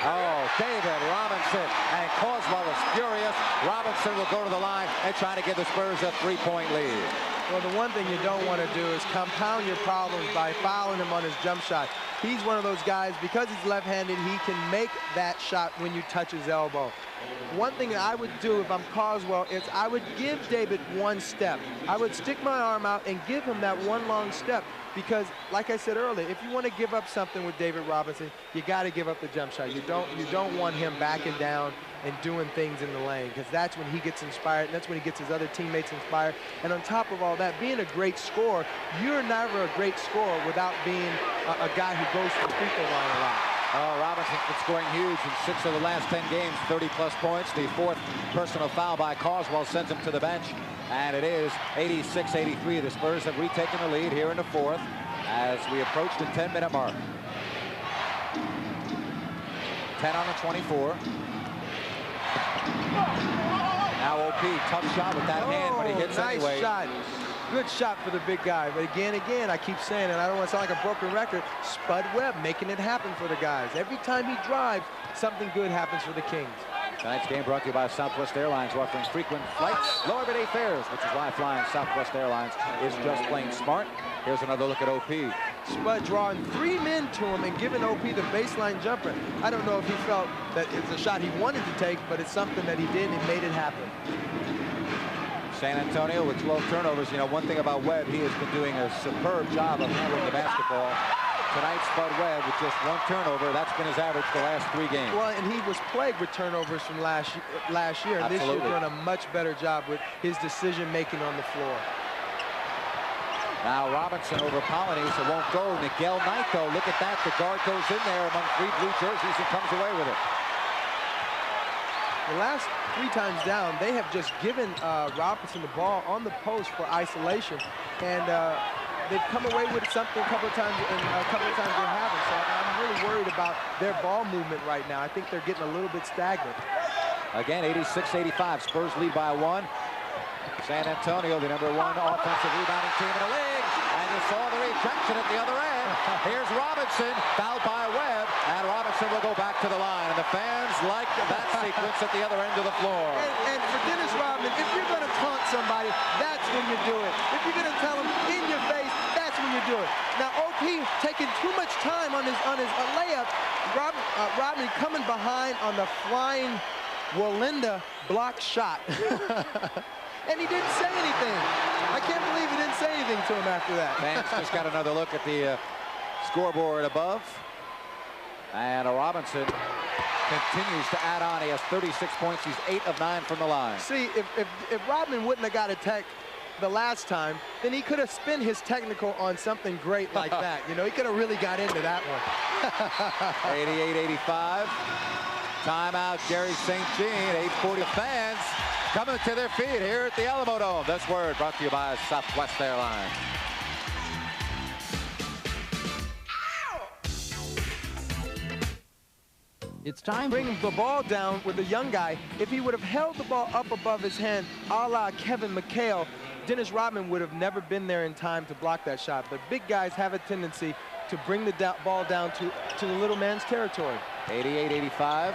Oh, David Robinson, and Carswell is furious. Robinson will go to the line and try to give the Spurs a 3-point lead. Well, the one thing you don't want to do is compound your problems by fouling him on his jump shot. He's one of those guys, because he's left-handed, he can make that shot when you touch his elbow. One thing that I would do if I'm Carswell is I would give David one step. I would stick my arm out and give him that one long step. because, like I said earlier, if you want to give up something with David Robinson, you got to give up the jump shot. You don't want him backing down and doing things in the lane, because that's when he gets inspired, and that's when he gets his other teammates inspired. And on top of all that, being a great scorer, you're never a great scorer without being a guy who goes to the free throw line a lot. Oh, Robinson's been scoring huge in 6 of the last 10 games, 30-plus points. The 4th personal foul by Carswell sends him to the bench. And it is 86-83. The Spurs have retaken the lead here in the 4th as we approach the 10-minute mark. 10 on the 24. Now OP, tough shot with that hand, but he hits anyway. Nice shot. Good shot for the big guy. But again, I keep saying it, I don't want to sound like a broken record, Spud Webb making it happen for the guys. Every time he drives, something good happens for the Kings. Tonight's game brought to you by Southwest Airlines, offering frequent flights, low everyday fares, which is why flying Southwest Airlines is just plain smart. Here's another look at OP. Spud drawing 3 men to him and giving OP the baseline jumper. I don't know if he felt that it's a shot he wanted to take, but it's something that he did and made it happen. San Antonio with 12 turnovers. You know, one thing about Webb, he has been doing a superb job of handling the basketball. Tonight, Spud Webb with just 1 turnover. That's been his average the last 3 games. Well, and he was plagued with turnovers from last year. And this year, doing a much better job with his decision-making on the floor. Now Robinson over Polynice. It won't go. Miguel Knight, though. Look at that. The guard goes in there among 3 blue jerseys and comes away with it. The last 3 times down, they have just given Robinson the ball on the post for isolation. And they've come away with something a couple of times, and a couple of times they haven't. So I'm really worried about their ball movement right now. I think they're getting a little bit stagnant. Again, 86-85. Spurs lead by 1. San Antonio, the #1 offensive rebounding team in the league. And you saw the rejection at the other end. Here's Robinson, fouled by Webb, and Robinson will go back to the line. And the fans like that sequence at the other end of the floor. And for Dennis Rodman, if you're going to taunt somebody, that's when you do it. If you're going to tell them in your face, that's when you do it. Now, OP taking too much time on his layup. Rodman coming behind on the flying Walinda block shot. And he didn't say anything. I can't believe he didn't say anything to him after that. Fans just got another look at the scoreboard above. And Robinson continues to add on. He has 36 points. He's 8 of 9 from the line. See, if Rodman wouldn't have got a tech the last time, then he could have spent his technical on something great like that. You know, he could have really got into that one. 88-85. Timeout, Jerry St. Jean. 8:40 fans coming to their feet here at the Alamo Dome. This word brought to you by Southwest Airlines. It's time to bring the ball down with the young guy. If he would have held the ball up above his hand, a la Kevin McHale, Dennis Rodman would have never been there in time to block that shot. But big guys have a tendency to bring the ball down to the little man's territory. 88-85.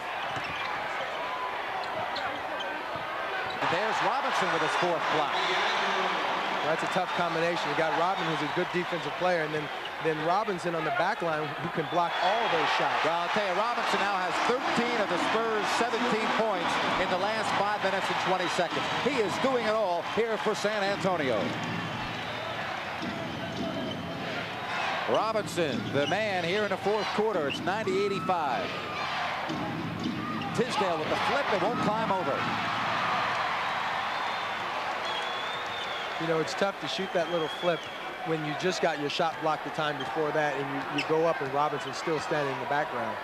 And there's Robinson with his 4th block. Well, that's a tough combination. You got Rodman, who's a good defensive player, and then Robinson on the back line, who can block all those shots. Well, I'll tell you, Robinson now has 13 of the Spurs' 17 points in the last 5 minutes and 20 seconds. He is doing it all here for San Antonio. Robinson, the man here in the 4th quarter. It's 90-85. Tisdale with the flip. It won't climb over. You know, it's tough to shoot that little flip when you just got your shot blocked the time before that, and you go up and Robinson's still standing in the background.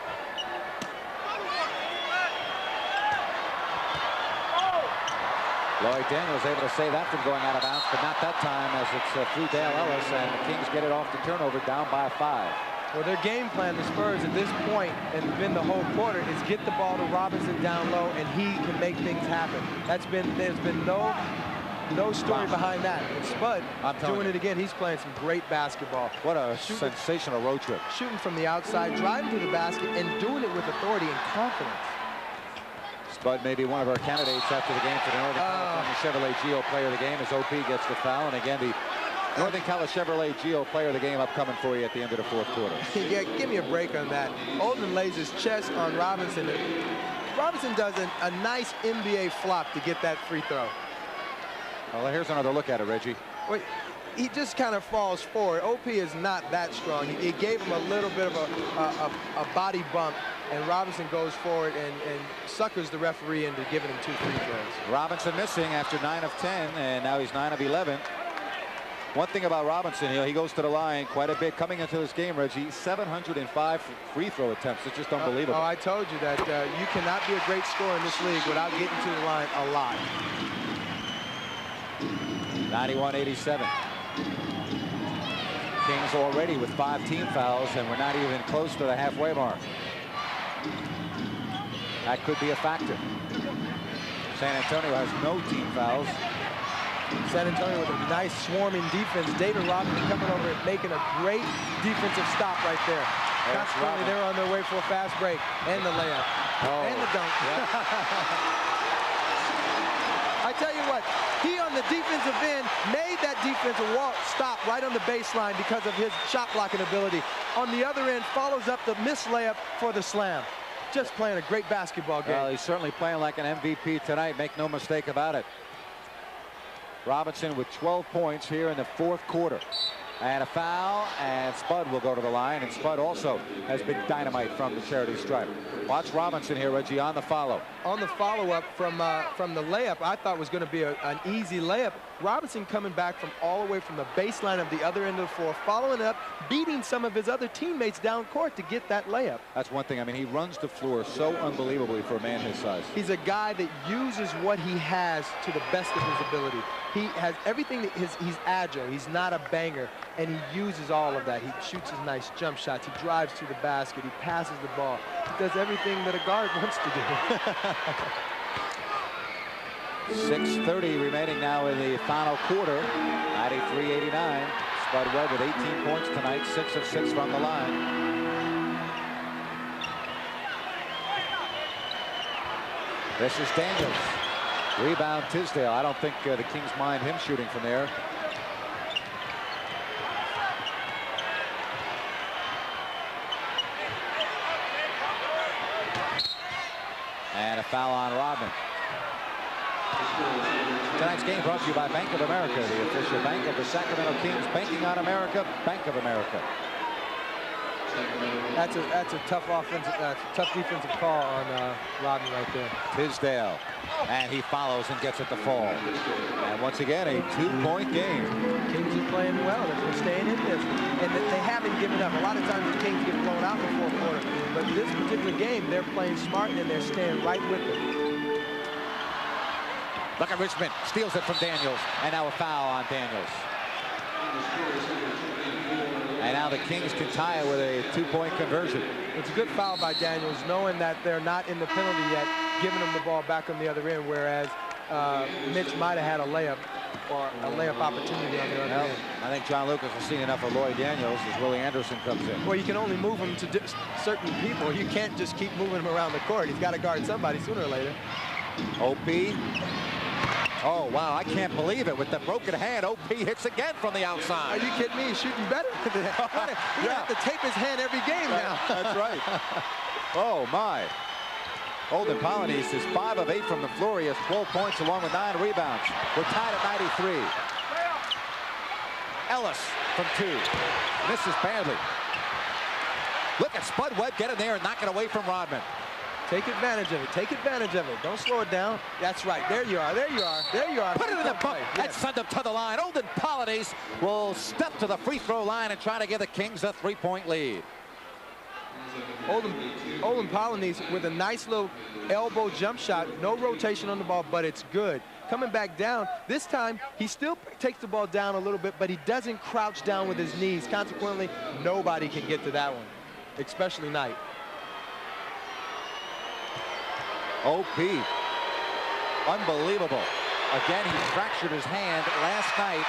Lloyd Daniels able to save that from going out of bounds, but not that time, as it's through Dale Ellis, and the Kings get it off the turnover, down by 5. Well, their game plan, the Spurs, at this point, and been the whole quarter, is get the ball to Robinson down low, and he can make things happen. There's been no story behind that. And Spud doing it again. He's playing some great basketball. What a sensational road trip. Shooting from the outside, driving to the basket, and doing it with authority and confidence. Spud may be one of our candidates after the game for the Northern California Chevrolet Geo Player of the Game, as OP gets the foul. And again, the Northern California Chevrolet Geo Player of the Game upcoming for you at the end of the 4th quarter. Yeah, give me a break on that. Olden lays his chest on Robinson. Robinson does a nice NBA flop to get that free throw. Well, here's another look at it, Reggie. Wait, he just kind of falls forward. OP is not that strong. He gave him a little bit of a body bump, and Robinson goes forward and suckers the referee into giving him 2 free throws. Robinson missing after 9 of 10, and now he's 9 of 11. One thing about Robinson, he goes to the line quite a bit. Coming into this game, Reggie, 705 free throw attempts. It's just unbelievable. I told you that you cannot be a great scorer in this league without getting to the line a lot. 91-87. Kings already with 5 team fouls, and we're not even close to the halfway mark. That could be a factor. San Antonio has no team fouls. San Antonio with a nice swarming defense. David Robinson coming over and making a great defensive stop right there. Consequently, they're on their way for a fast break. And the layup. And the dunk. Yeah. I tell you what, he on the defensive end made that defensive stop right on the baseline because of his shot blocking ability. On the other end, follows up the missed layup for the slam. Just playing a great basketball game. Well, he's certainly playing like an MVP tonight. Make no mistake about it. Robinson with 12 points here in the 4th quarter. And a foul, and Spud will go to the line, and Spud also has been dynamite from the charity stripe. Watch Robinson here, Reggie, on the follow. On the follow-up from the layup, I thought was going to be an easy layup. Robinson coming back from all the way from the baseline of the other end of the floor, following it up, beating some of his other teammates down court to get that layup. That's one thing. I mean, he runs the floor so unbelievably for a man his size. He's a guy that uses what he has to the best of his ability. He has everything. He's agile. He's not a banger, and he uses all of that. He shoots his nice jump shots. He drives to the basket. He passes the ball. He does everything that a guard wants to do. 6:30 remaining now in the final quarter. 93-89. Spud Webb with 18 points tonight, 6 of 6 from the line. This is Daniels. Rebound Tisdale. I don't think the Kings mind him shooting from there. And a foul on Rodman. Tonight's game brought to you by Bank of America, the official bank of the Sacramento Kings. Banking on America, Bank of America. That's a tough tough defensive call on Rodman right there. Tisdale, and he follows and gets it to fall. And once again, a 2-point game. Kings are playing well. They're staying in this, and they haven't given up. A lot of times the Kings get blown out in the 4th quarter, but this particular game, they're playing smart and they're staying right with it. Look at Richmond, steals it from Daniels, and now a foul on Daniels. And now the Kings can tie it with a 2-point conversion. It's a good foul by Daniels, knowing that they're not in the penalty yet, giving him the ball back on the other end, whereas Mitch might have had a layup or a layup opportunity on the other end. I think John Lucas will see enough of Lloyd Daniels as Willie Anderson comes in. Well, you can only move him to certain people. You can't just keep moving him around the court. He's got to guard somebody sooner or later. OP. Oh, wow, I can't believe it. With the broken hand, OP hits again from the outside. Are you kidding me? He's shooting better than that. He's going to have to tape his hand every game now. That's right. Oh, my. Holden Polynice is 5 of 8 from the floor. He has 12 points along with 9 rebounds. We're tied at 93. Ellis from 2. Misses badly. Look at Spud Webb get in there and knock it away from Rodman. Take advantage of it. Take advantage of it. Don't slow it down. That's right. There you are. There you are. There you are. Put it in the bucket. Yes. Send them to the line. Holden Polynice will step to the free throw line and try to give the Kings a 3-point lead. Holden Polynice with a nice little elbow jump shot. No rotation on the ball, but it's good. Coming back down. This time, he still takes the ball down a little bit, but he doesn't crouch down with his knees. Consequently, nobody can get to that one, especially Knight. OP, unbelievable. Again, he fractured his hand last night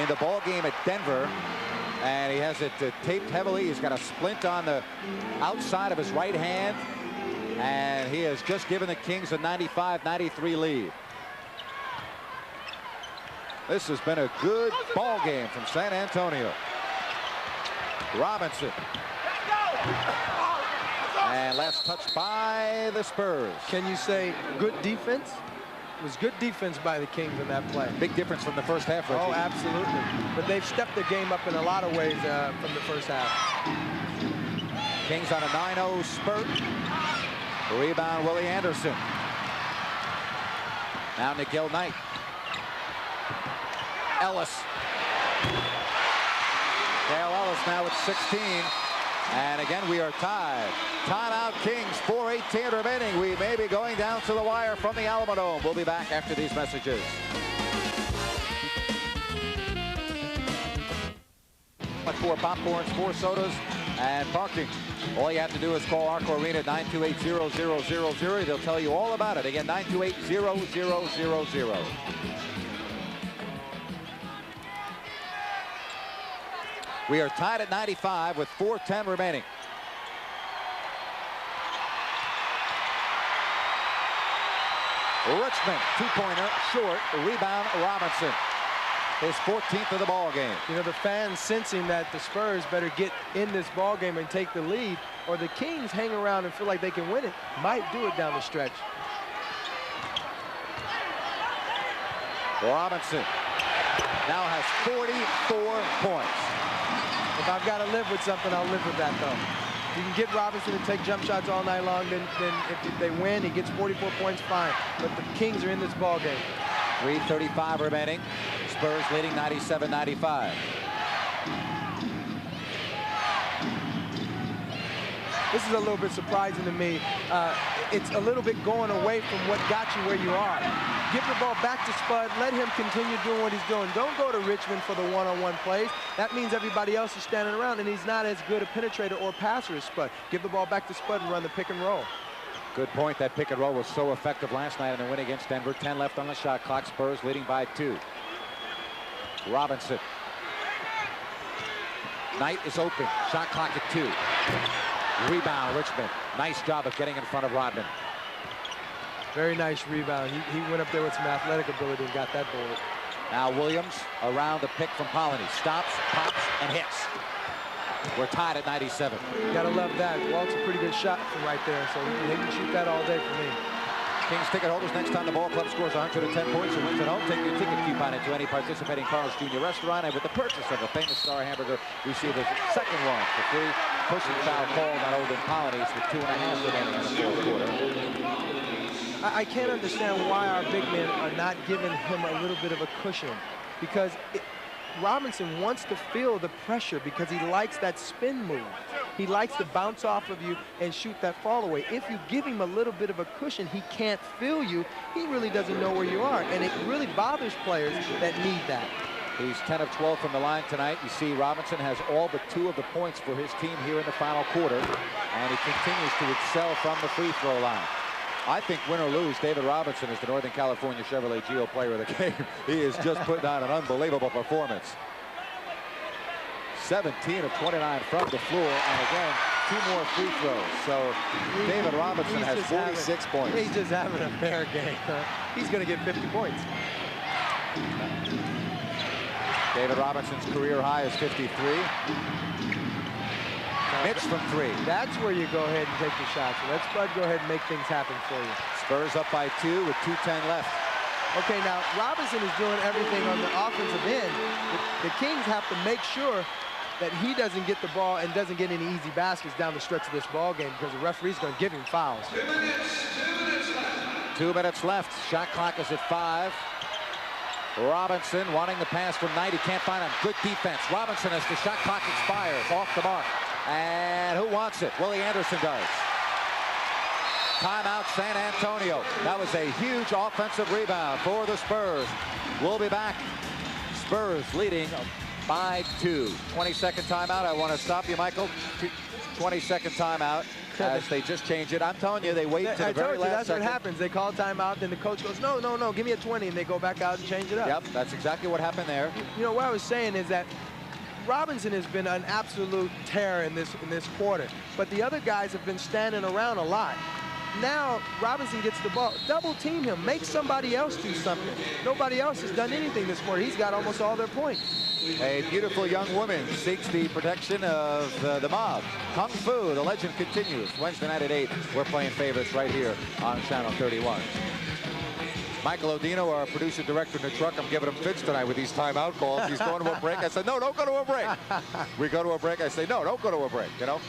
in the ball game at Denver, and he has it taped heavily. He's got a splint on the outside of his right hand, and he has just given the Kings a 95-93 lead. This has been a good ball game from San Antonio. Robinson. And last touch by the Spurs. Can you say good defense? was good defense by the Kings in that play. Big difference from the first half, Reggie. Oh, absolutely. But they've stepped their game up in a lot of ways from the first half. Kings on a 9-0 spurt. Rebound, Willie Anderson. Now Nikhil Knight. Ellis. Dale Ellis now with 16. And again, we are tied. Timeout Kings, 4:18 remaining. We may be going down to the wire from the Alamodome. We'll be back after these messages. Much for popcorns, 4 sodas, and parking. All you have to do is call Arco Arena at 928-0000. They'll tell you all about it. Again, 928-0000. We are tied at 95 with 4:10 remaining. Richmond, 2-pointer, short, rebound, Robinson. His 14th of the ball game. You know, the fans sensing that the Spurs better get in this ball game and take the lead, or the Kings hang around and feel like they can win it, might do it down the stretch. Robinson now has 44 points. If I've got to live with something, I'll live with that, though. You can get Robinson to take jump shots all night long, then if they win, he gets 44 points, fine. But the Kings are in this ball game. 3:35 remaining. Spurs leading 97-95. This is a little bit surprising to me. It's a little bit going away from what got you where you are. Give the ball back to Spud. Let him continue doing what he's doing. Don't go to Richmond for the one-on-one plays. That means everybody else is standing around, and he's not as good a penetrator or passer as Spud. Give the ball back to Spud and run the pick and roll. Good point. That pick and roll was so effective last night in the win against Denver. 10 left on the shot clock. Spurs leading by 2. Robinson. Knight is open. Shot clock at 2. Rebound, Richmond. Nice job of getting in front of Rodman. Very nice rebound. He went up there with some athletic ability and got that board. Now Williams around the pick from Pollini. Stops, pops, and hits. We're tied at 97. You gotta love that. Walt's a pretty good shot from right there, so they can shoot that all day for me. Kings ticket holders, next time the ball club scores 110 points and wins at home, take your ticket coupon into any participating Carl's Jr. restaurant, and with the purchase of a famous Star hamburger, receive a second one for free. Pushing foul called on Olden Pollini's with 2.5 remaining in the fourth quarter. I can't understand why our big men are not giving him a little bit of a cushion, because Robinson wants to feel the pressure because he likes that spin move. He likes to bounce off of you and shoot that fall away. If you give him a little bit of a cushion, he can't feel you. He really doesn't know where you are, and it really bothers players that need that. He's 10 of 12 from the line tonight. You see Robinson has all but 2 of the points for his team here in the final quarter, and he continues to excel from the free throw line. I think win or lose, David Robinson is the Northern California Chevrolet Geo player of the game. He is just putting on an unbelievable performance. 17 of 29 from the floor, and again, 2 more free throws. So David Robinson has 46 points. He's just having a fair game. He's going to get 50 points. David Robinson's career high is 53. Mitch from 3. That's where you go ahead and take the shots. So let Spud go ahead and make things happen for you. Spurs up by 2 with 2:10 left. Okay, now Robinson is doing everything on the offensive end. The Kings have to make sure that he doesn't get the ball and doesn't get any easy baskets down the stretch of this ball game, because the referee's going to give him fouls. 2 minutes left. Shot clock is at 5. Robinson wanting the pass from Knight. He can't find him. Good defense. Robinson as the shot clock expires. Off the mark. And who wants it? Willie Anderson does. Timeout San Antonio. That was a huge offensive rebound for the Spurs. We'll be back. Spurs leading by 2. 20-second timeout. I want to stop you, Michael. 20-second timeout as they just change it. I'm telling you, they wait to the very last second. That's what happens. They call timeout, then the coach goes, no, no, no, give me a 20, and they go back out and change it up. Yep, that's exactly what happened there. You know, what I was saying is that Robinson has been an absolute terror in this quarter, but the other guys have been standing around a lot. Now Robinson gets the ball. Double team him. Make somebody else do something. Nobody else has done anything this quarter. He's got almost all their points. A beautiful young woman seeks the protection of the mob. Kung Fu, the legend continues. Wednesday night at 8. We're playing favorites right here on Channel 31. Michael Odino, our producer director in the truck, I'm giving him fits tonight with these timeout calls. He's going to a break. I said, no, don't go to a break. We go to a break. I say, no, don't go to a break, you know?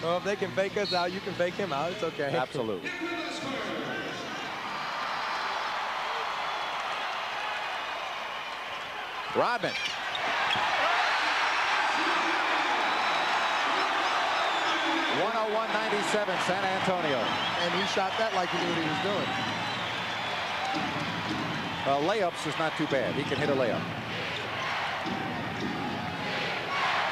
Well, if they can fake us out, you can fake him out. It's okay. Absolutely. Rodman. .101.97, San Antonio. And he shot that like he knew what he was doing. Layups is not too bad. He can hit a layup.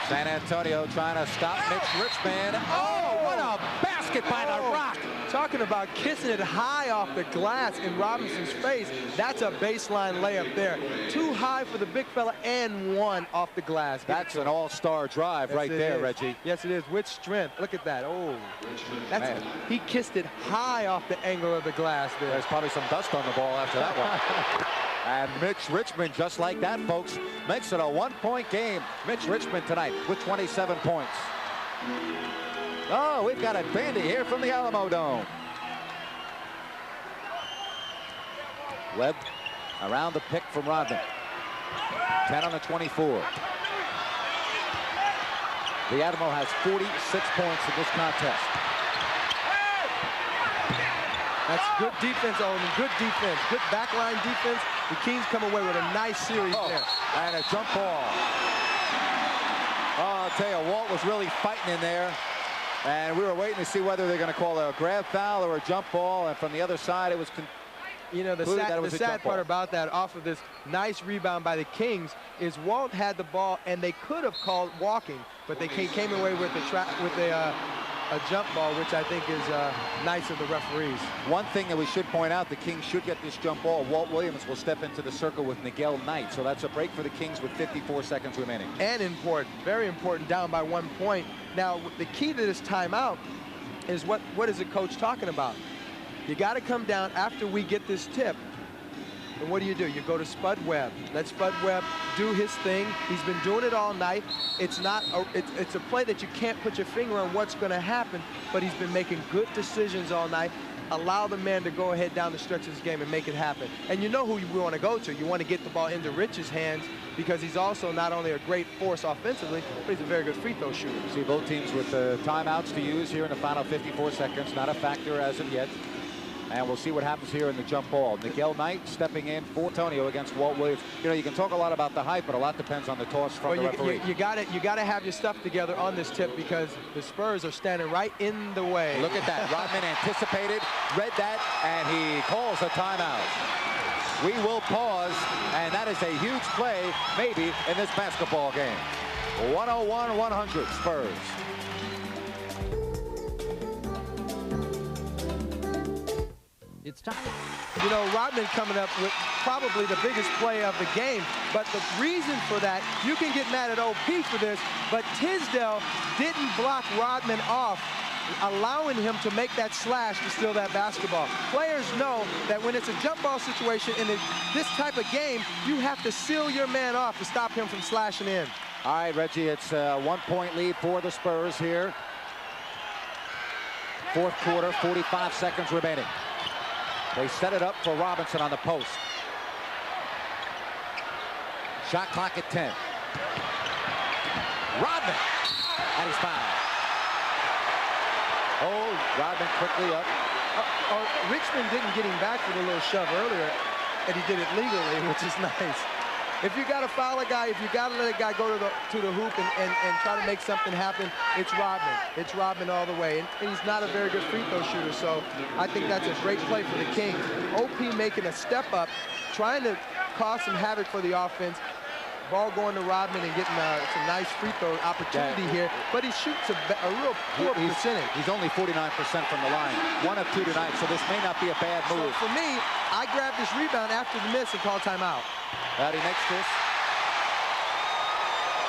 San Antonio trying to stop Mitch Richmond. Oh, what a basket by the Rock. Talking about kissing it high off the glass in Robinson's face. That's a baseline layup there. Too high for the big fella and one off the glass. That's an all-star drive right there, Reggie. Yes, it is, with strength. Look at that. Oh, he kissed it high off the angle of the glass there. There's probably some dust on the ball after that one. And Mitch Richmond, just like that, folks, makes it a one-point game. Mitch Richmond tonight with 27 points. Oh, we've got a bandy here from the Alamo Dome. Webb around the pick from Rodman. 10 on the 24. The Admiral has 46 points in this contest. That's good defense, Olin. Good defense. Good backline defense. The Kings come away with a nice series there. And a jump ball. Oh, I'll tell you, Walt was really fighting in there. And we were waiting to see whether they're going to call a grab foul or a jump ball. And from the other side, it was you know, the sad part about that, off of this nice rebound by the Kings, is Walt had the ball, and they could have called walking, but they came away with a jump ball, which I think is nice of the referees. One thing that we should point out, the Kings should get this jump ball. Walt Williams will step into the circle with Miguel Knight, so that's a break for the Kings with 54 seconds remaining. And important, very important, down by 1 point. Now, the key to this timeout is what is the coach talking about? You got to come down after we get this tip. And what do? You go to Spud Webb. Let Spud Webb do his thing. He's been doing it all night. It's a play that you can't put your finger on what's going to happen, but he's been making good decisions all night. Allow the man to go ahead down the stretch of this game and make it happen. And you know who you want to go to. You want to get the ball into Rich's hands, because he's also not only a great force offensively, but he's a very good free throw shooter. See both teams with timeouts to use here in the final 54 seconds. Not a factor as of yet. And we'll see what happens here in the jump ball. Miguel Knight stepping in for Antonio against Walt Williams. You know, you can talk a lot about the height, but a lot depends on the toss from the referee. You got to have your stuff together on this tip, because the Spurs are standing right in the way. Look at that. Rodman anticipated, read that, and he calls a timeout. We will pause, and that is a huge play, maybe, in this basketball game. 101-100 Spurs. It's time. You know, Rodman coming up with probably the biggest play of the game, but the reason for that, you can get mad at OP for this, but Tisdale didn't block Rodman off, allowing him to make that slash to steal that basketball. Players know that when it's a jump ball situation in this type of game, you have to seal your man off to stop him from slashing in. All right, Reggie, it's a 1-point lead for the Spurs here. Fourth quarter, 45 seconds remaining. They set it up for Robinson on the post. Shot clock at 10. Rodman, and he's fouled. Oh, Rodman quickly up. Richmond didn't get him back for the little shove earlier, and he did it legally, which is nice. If you got to foul a guy, if you got to let a guy go to the hoop and try to make something happen, it's Rodman. It's Rodman all the way. And he's not a very good free throw shooter, so I think that's a great play for the Kings. OP making a step up, trying to cause some havoc for the offense. Ball going to Rodman and getting some nice free throw opportunity here, but he shoots a real poor percentage. He's only 49% from the line. 1 of 2 tonight, so this may not be a bad move. So for me, I grab this rebound after the miss and call timeout. He makes this.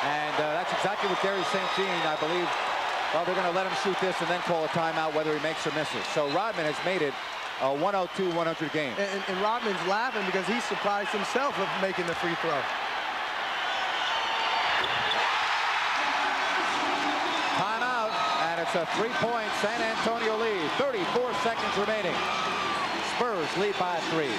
And that's exactly what Gary St. Jean, I believe. Well, they're going to let him shoot this and then call a timeout whether he makes or misses. So Rodman has made it a 102-100 game. And Rodman's laughing because he's surprised himself of making the free throw. Timeout, and it's a 3-point San Antonio lead. 34 seconds remaining. Spurs lead by 3.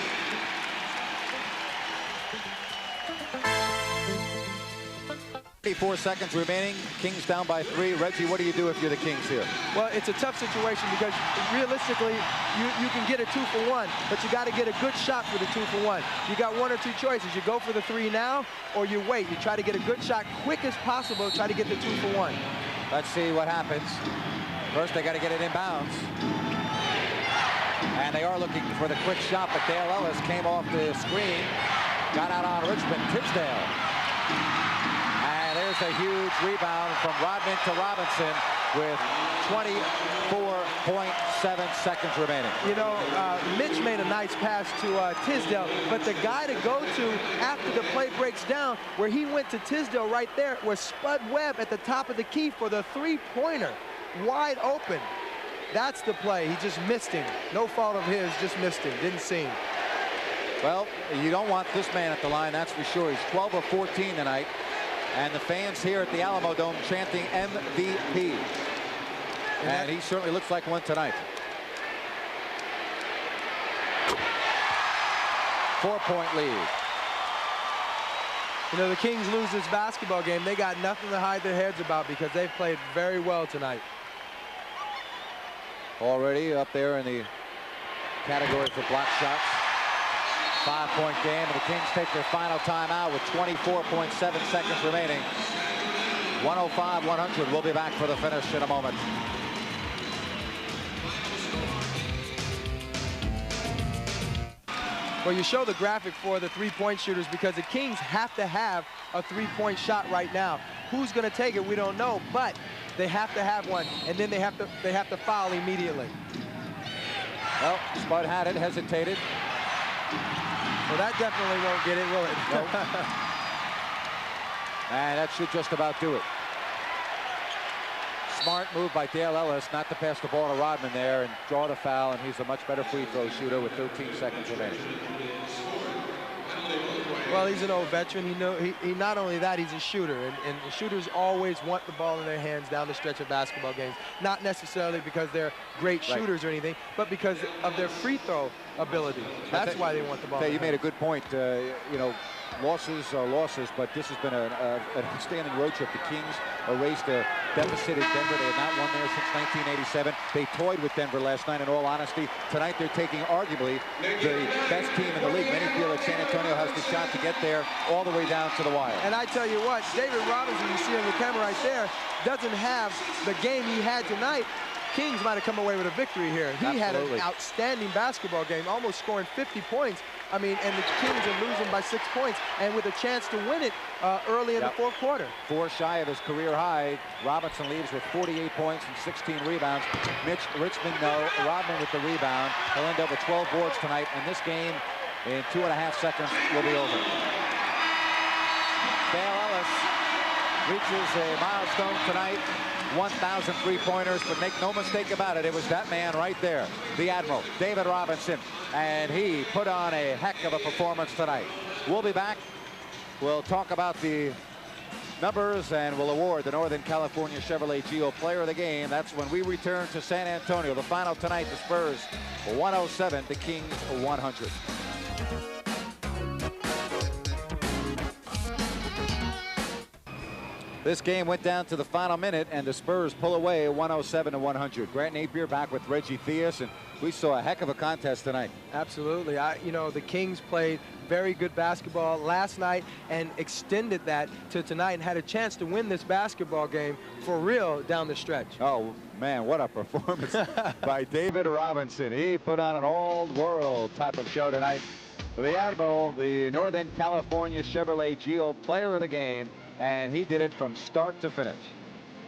24 seconds remaining. Kings down by 3. Reggie, what do you do if you're the Kings here? Well, it's a tough situation because realistically, you can get a 2-for-1, but you got to get a good shot for the 2-for-1. You got one or two choices. You go for the 3 now, or you wait. You try to get a good shot quick as possible, try to get the 2-for-1. Let's see what happens. First, they got to get it inbounds. And they are looking for the quick shot, but Dale Ellis came off the screen, got out on Richmond. Tisdale. And there's a huge rebound from Rodman to Robinson with 24.7 seconds remaining. You know, Mitch made a nice pass to Tisdale, but the guy to go to after the play breaks down, where he went to Tisdale right there, was Spud Webb at the top of the key for the 3-pointer, wide open. That's the play. He just missed him. No fault of his, just missed him. Didn't see him. Well, you don't want this man at the line, that's for sure. He's 12 of 14 tonight. And the fans here at the Alamo Dome chanting MVP. And he certainly looks like one tonight. 4-point lead. You know, the Kings lose this basketball game. They got nothing to hide their heads about because they've played very well tonight. Already up there in the category for block shots. 5-point game, and the Kings take their final timeout with 24.7 seconds remaining. 105-100. We'll be back for the finish in a moment. Well, you show the graphic for the 3-point shooters because the Kings have to have a 3-point shot right now. Who's going to take it, we don't know, but they have to have one, and then they have to foul immediately. Well, Spud had it, hesitated. Well, that definitely won't get it, will it? Nope. And that should just about do it. Smart move by Dale Ellis not to pass the ball to Rodman there and draw the foul, and he's a much better free throw shooter with 13 seconds remaining. Well, he's an old veteran. He not only that, he's a shooter, and shooters always want the ball in their hands down the stretch of basketball games. Not necessarily because they're great shooters or anything, but because of their free throw ability. That's why they want the ball. You made a good point. You know, losses are losses, but this has been an outstanding road trip. The Kings erased a deficit in Denver. They had not won there since 1987. They toyed with Denver last night, in all honesty. Tonight they're taking arguably the best team in the league. Many feel that San Antonio has the shot to get there all the way down to the wire. And I tell you what, David Robinson, you see on the camera right there, doesn't have the game he had tonight. Kings might have come away with a victory here. He had an outstanding basketball game, almost scoring 50 points. I mean, and the Kings are losing by 6 points, and with a chance to win it early in the fourth quarter. 4 shy of his career high. Robinson leaves with 48 points and 16 rebounds. Richmond, no. Rodman with the rebound. He'll end up with 12 boards tonight, and this game in 2.5 seconds will be over. Dale Ellis reaches a milestone tonight. 1,000 3-pointers, but make no mistake about it, it was that man right there, the Admiral, David Robinson, and he put on a heck of a performance tonight. We'll be back. We'll talk about the numbers, and we'll award the Northern California Chevrolet Geo Player of the Game. That's when we return to San Antonio. The final tonight, the Spurs 107, the Kings 100. This game went down to the final minute, and the Spurs pull away 107-100. Grant Napier back with Reggie Theus, and we saw a heck of a contest tonight. Absolutely. You know, the Kings played very good basketball last night and extended that to tonight and had a chance to win this basketball game for real down the stretch. Oh, man, what a performance by David Robinson. He put on an all-world type of show tonight. The Admiral, the Northern California Chevrolet Geo Player of the Game, and he did it from start to finish.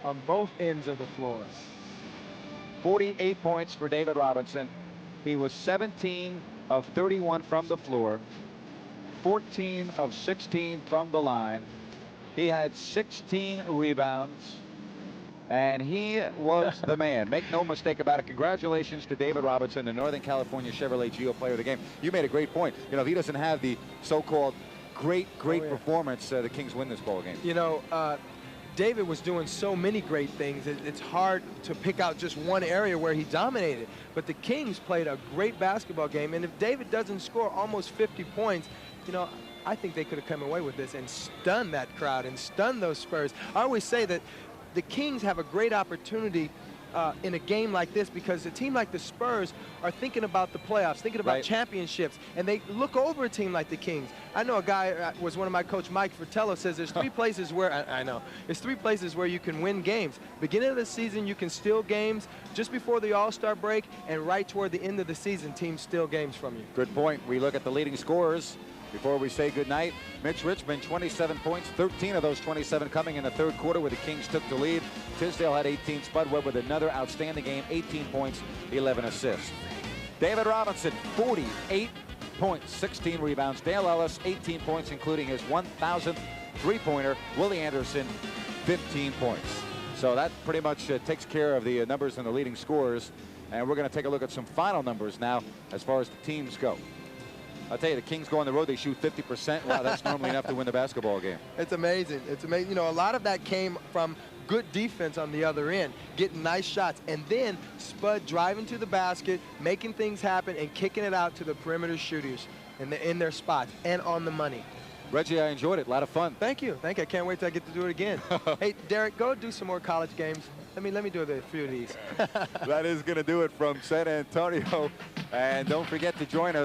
On both ends of the floor. 48 points for David Robinson. He was 17 of 31 from the floor, 14 of 16 from the line. He had 16 rebounds, and he was the man. Make no mistake about it. Congratulations to David Robinson, the Northern California Chevrolet Geo Player of the Game. You made a great point. You know, if he doesn't have the so-called great performance, the Kings win this ball game. You know, David was doing so many great things. It's hard to pick out just one area where he dominated. But the Kings played a great basketball game, and if David doesn't score almost 50 points, you know, I think they could have come away with this and stunned that crowd and stunned those Spurs. I always say that the Kings have a great opportunity in a game like this because a team like the Spurs are thinking about the playoffs, thinking about championships, and they look over a team like the Kings. I know a guy was one of my coach, Mike Fratello, says there's three places where, I know, there's three places where you can win games. Beginning of the season, you can steal games. Just before the All-Star break and right toward the end of the season, teams steal games from you. Good point. We look at the leading scorers before we say goodnight. Mitch Richmond, 27 points, 13 of those 27 coming in the third quarter where the Kings took the lead. Tisdale had 18. Spud Webb with another outstanding game, 18 points, 11 assists. David Robinson, 48 points, 16 rebounds. Dale Ellis, 18 points, including his 1,000th three-pointer. Willie Anderson, 15 points. So that pretty much takes care of the numbers in the leading scorers. And we're going to take a look at some final numbers now as far as the teams go. I'll tell you, the Kings go on the road, they shoot 50%. Wow, that's normally enough to win the basketball game. It's amazing. It's amazing. You know, a lot of that came from good defense on the other end, getting nice shots, and then Spud driving to the basket, making things happen, and kicking it out to the perimeter shooters in their spots and on the money. Reggie, I enjoyed it. A lot of fun. Thank you. Thank you. I can't wait till I get to do it again. Hey, Derek, go do some more college games. Let me do a few of these. That is going to do it from San Antonio. And don't forget to join us.